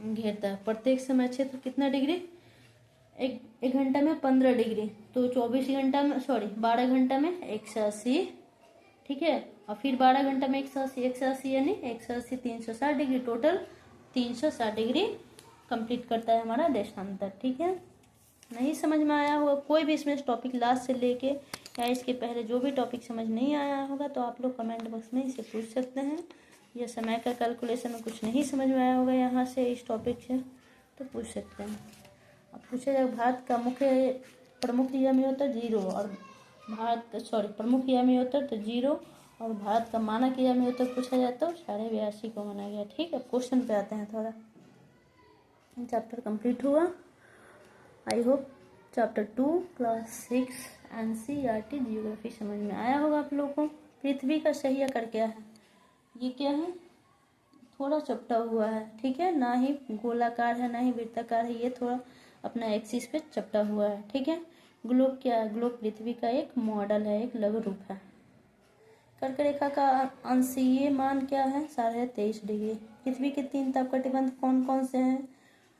घेरता है। प्रत्येक समय क्षेत्र कितना डिग्री, एक घंटा में 15 डिग्री, तो 24 घंटा में 12 घंटा में 180। ठीक है, और फिर 12 घंटा में 180 यानी 180 360 डिग्री, टोटल 360 डिग्री कंप्लीट करता है हमारा देशांतर। ठीक है, नहीं समझ में आया होगा कोई भी इसमें टॉपिक लास्ट से लेके या इसके पहले जो भी टॉपिक समझ नहीं आया होगा तो आप लोग कमेंट बॉक्स में इसे पूछ सकते हैं। या समय का कैलकुलेशन में कुछ नहीं समझ में आया होगा यहाँ से इस टॉपिक से तो पूछ सकते हैं। अब पूछा जाए भारत का प्रमुख यामयोत्तर 0 और प्रमुख यामयोत्तर तो 0 और भारत का मानक यामयोत्तर पूछा जाए तो 82.5 को माना गया। ठीक है, क्वेश्चन पे आते हैं थोड़ा। चैप्टर कंप्लीट हुआ। I hope chapter 2 class 6 NCERT geography समझ में आया होगा आप लोगों को। पृथ्वी का सही आकार क्या है? ये क्या है? थोड़ा चपटा हुआ है, ठीक है, ना ही गोलाकार है ना ही वृत्ताकार है, ये थोड़ा अपना एक्सिस पे चपटा हुआ है, ठीक है। ग्लोब क्या है? ग्लोब पृथ्वी का एक मॉडल है, एक लघु रूप है। कर्क रेखा का अंशीय मान क्या है? 23.5 डिग्री। पृथ्वी के 3 ताप कटिबंध कौन कौन से हैं?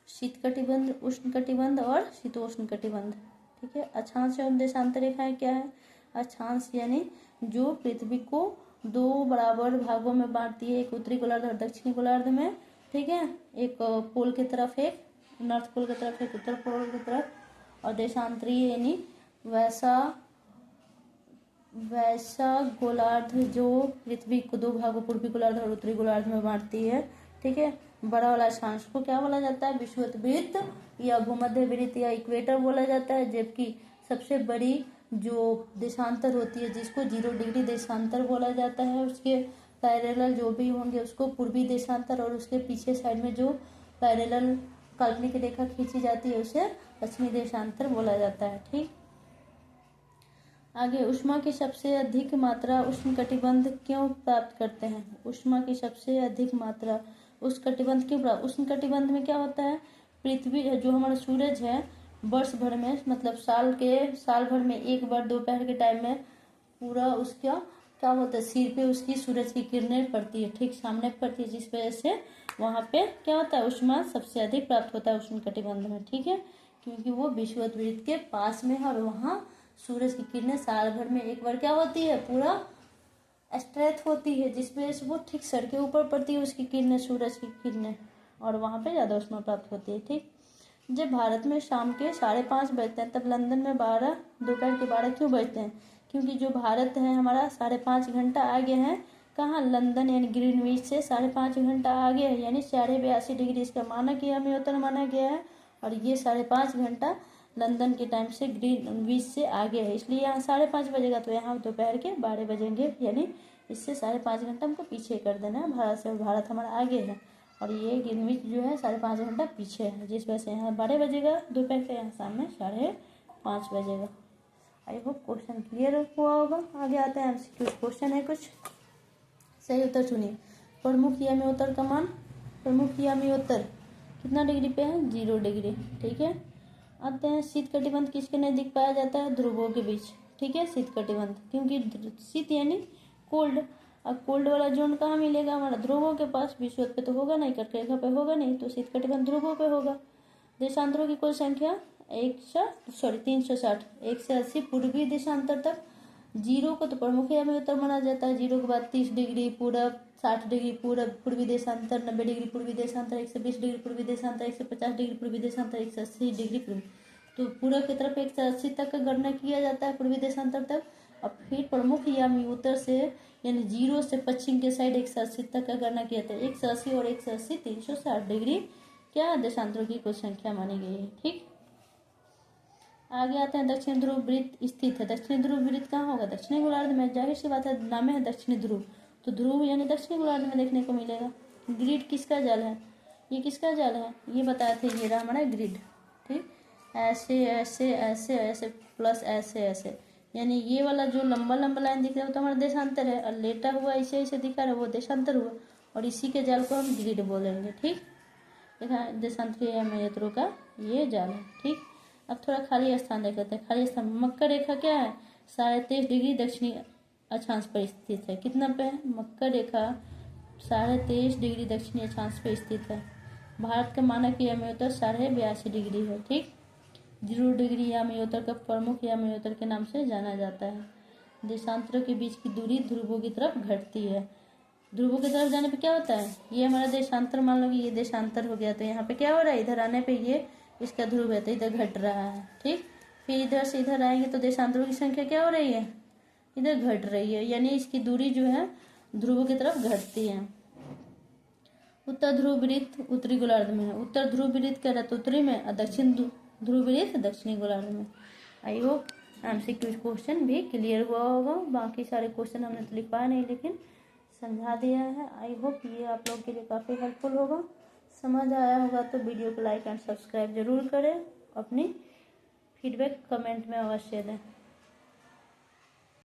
शीत कटिबंध, उष्ण कटिबंध और शीतोष्ण कटिबंध, ठीक है। अक्षांश एवं देशांतर रेखाएं क्या है? अक्षांश यानी जो पृथ्वी को 2 बराबर भागों में बांटती है, एक उत्तरी गोलार्ध और दक्षिणी गोलार्ध में, ठीक है। एक पोल की तरफ, एक नॉर्थ पोल की तरफ, एक उत्तर पोल की तरफ, और देशांतरीय यानी वैसा गोलार्ध जो पृथ्वी को 2 भागों पूर्वी गोलार्ध और उत्तरी गोलार्ध में बांटती है, ठीक है। बड़ा वाला अक्षांश को क्या बोला जाता है? विषुवत वृत्त या भूमध्य वृत्त या इक्वेटर बोला जाता है। जबकि सबसे बड़ी जो देशांतर होती है, जिसको 0 डिग्री देशांतर बोला जाता है, उसके पैरेलल जो भी होंगे उसको पूर्वी देशांतर, और उसके पीछे साइड में जो पैरेलल काल्पनिक रेखा खींची जाती है उसे पश्चिमी देशांतर बोला जाता है, ठीक। आगे, ऊष्मा की सबसे अधिक मात्रा उष्ण कटिबंध क्यों प्राप्त करते हैं? ऊष्मा की सबसे अधिक मात्रा उष्ण कटिबंध क्यों प्राप्त? उष्ण कटिबंध में क्या होता है? पृथ्वी जो हमारा सूरज है, वर्ष भर में, मतलब साल भर में एक बार दोपहर के टाइम में पूरा उसका क्या होता है? सिर पे उसकी सूरज की किरणें पड़ती है, ठीक सामने पड़ती है, जिस वजह से वहां पे क्या होता है? ऊष्मा सबसे अधिक प्राप्त होता है उष्ण कटिबंध में, ठीक है, क्योंकि वो विषुवत वृत्त के पास में है और वहाँ सूरज की किरणें साल भर में एक बार क्या होती है? पूरा स्ट्रेथ होती है, जिस वजह से वो ठीक सर के ऊपर पड़ती है उसकी किरणें, सूरज की किरणें, और वहां पे ज्यादा ऊष्मा प्राप्त होती है, ठीक। जब भारत में शाम के 5:30 बजते हैं, तब लंदन में दोपहर के 12 क्यों बजते हैं? क्योंकि जो भारत है हमारा 5.5 घंटा आगे है, कहाँ? लंदन यानी ग्रीनविच से 5.5 घंटा आगे है, यानी 82.5 डिग्री इसका मानक यामी उत्तर माना गया है, और ये 5.5 घंटा लंदन के टाइम से ग्रीनविच से आगे है, इसलिए यहाँ 5:30 बजेगा तो यहाँ दोपहर के 12 बजेंगे, यानी इससे 5.5 घंटा हमको पीछे कर देना है भारत से, और भारत हमारा आगे है और ये ग्रीनविच जो है 5.5 घंटा पीछे है, जिस वजह से यहाँ 12 बजेगा दोपहर के, यहाँ शाम में 5:30 बजेगा। आई होप क्वेश्चन क्लियर हुआ होगा। आगे आते हैं एमसीक्यू क्वेश्चन है कुछ। सही उत्तर चुनिए। प्रमुख यामी उत्तर का मान, प्रमुख यामी उत्तर कितना डिग्री पे है? 0 डिग्री, ठीक है। आते हैं शीत कटिबंध किसके नजदीक पाया जाता है? ध्रुवों के बीच, ठीक है, शीत कटिबंध, क्योंकि शीत यानी कोल्ड, अब कोल्ड वाला जोन कहाँ मिलेगा? हमारा ध्रुवों के पास, विषुवत पे तो होगा नहीं, कर्क रेखा पे होगा नहीं, तो शीत कटिबंध ध्रुवों पे होगा। देशांतरों की कुल संख्या 360, 1 से 80 पूर्वी देशांतर तक। 0 को तो प्रमुख यामी उत्तर माना जाता है, 0 के बाद 30 डिग्री पूरब, 60 डिग्री पूरब पूर्वी देशांतर, 90 डिग्री पूर्वी देशांतर, 120 डिग्री पूर्वी देशांतर, 150 डिग्री पूर्वी देशांतर, 180 डिग्री पूर्वी, तो पूरब की तरफ 180 तक का गणना किया जाता है पूर्वी देशांतर तक। अब फिर प्रमुख यामी उत्तर से यानी 0 से पश्चिम के साइड 180 तक का गणना किया जाता है। 180 और 180 360 डिग्री क्या देशांतरों की कुल संख्या मानी गई है, ठीक। आगे आते हैं दक्षिण ध्रुव वृत्त स्थित है। दक्षिणी ध्रुव वृत्त कहाँ होगा? दक्षिणी गोलार्ध में, जाहिर सी बात है, नाम है दक्षिणी ध्रुव, तो ध्रुव यानी दक्षिणी गोलार्ध में देखने को मिलेगा। ग्रिड किसका जाल है? ये किसका जाल है? ये बताए थे, ये रहा हमारा ग्रिड, ठीक। ऐसे ऐसे ऐसे ऐसे प्लस ऐसे ऐसे, यानी ये वाला जो लंबा लंबा लाइन दिख रहा है वो तो हमारा देशांतर है, और लेटा हुआ ऐसे ऐसे दिखा रहा है वो देशांतर हुआ, और इसी के जाल को हम ग्रिड बोलेंगे, ठीक। देखा, देशांतरीय यामी का ये जाल है, ठीक। अब थोड़ा खाली स्थान देख लेते हैं। खाली स्थान, मकर रेखा क्या है? 23.5 डिग्री दक्षिणी अक्षांश पर स्थित है। कितना पे है? मकर रेखा 23.5 डिग्री दक्षिणी अक्षांश पर स्थित है। भारत का मानक यामी उत्तर 82.5 डिग्री है, ठीक। 0 डिग्री यामी उत्तर का प्रमुख यामी उत्तर के नाम से जाना जाता है। देशांतरों के बीच की दूरी ध्रुवों की तरफ घटती है। ध्रुवों की तरफ जाने पे क्या होता है? ये हमारा देशांतर, मान लो कि ये देशांतर हो गया, तो यहाँ पे क्या हो रहा है? इधर आने पे ये इसका ध्रुव है तो इधर घट रहा है, ठीक। फिर इधर से इधर आएंगे तो देशांतरों की संख्या क्या हो रही है? इधर घट रही है, यानी इसकी दूरी जो है ध्रुवों की तरफ घटती है। उत्तर ध्रुव वृत्त उत्तरी गोलार्ध में है। उत्तर ध्रुव वृत्त क्या रहता है? उत्तरी में, और दक्षिण ध्रुव वृत्त दक्षिणी गोलार्ध में। आई होप एमसीक्यू क्वेश्चन भी क्लियर हुआ होगा। बाकी सारे क्वेश्चन हमने तो लिखवाया नहीं, लेकिन समझा दिया है। आई होप ये आप लोग के लिए काफ़ी हेल्पफुल होगा। समझ आया होगा तो वीडियो को लाइक एंड सब्सक्राइब जरूर करें। अपनी फीडबैक कमेंट में अवश्य दें।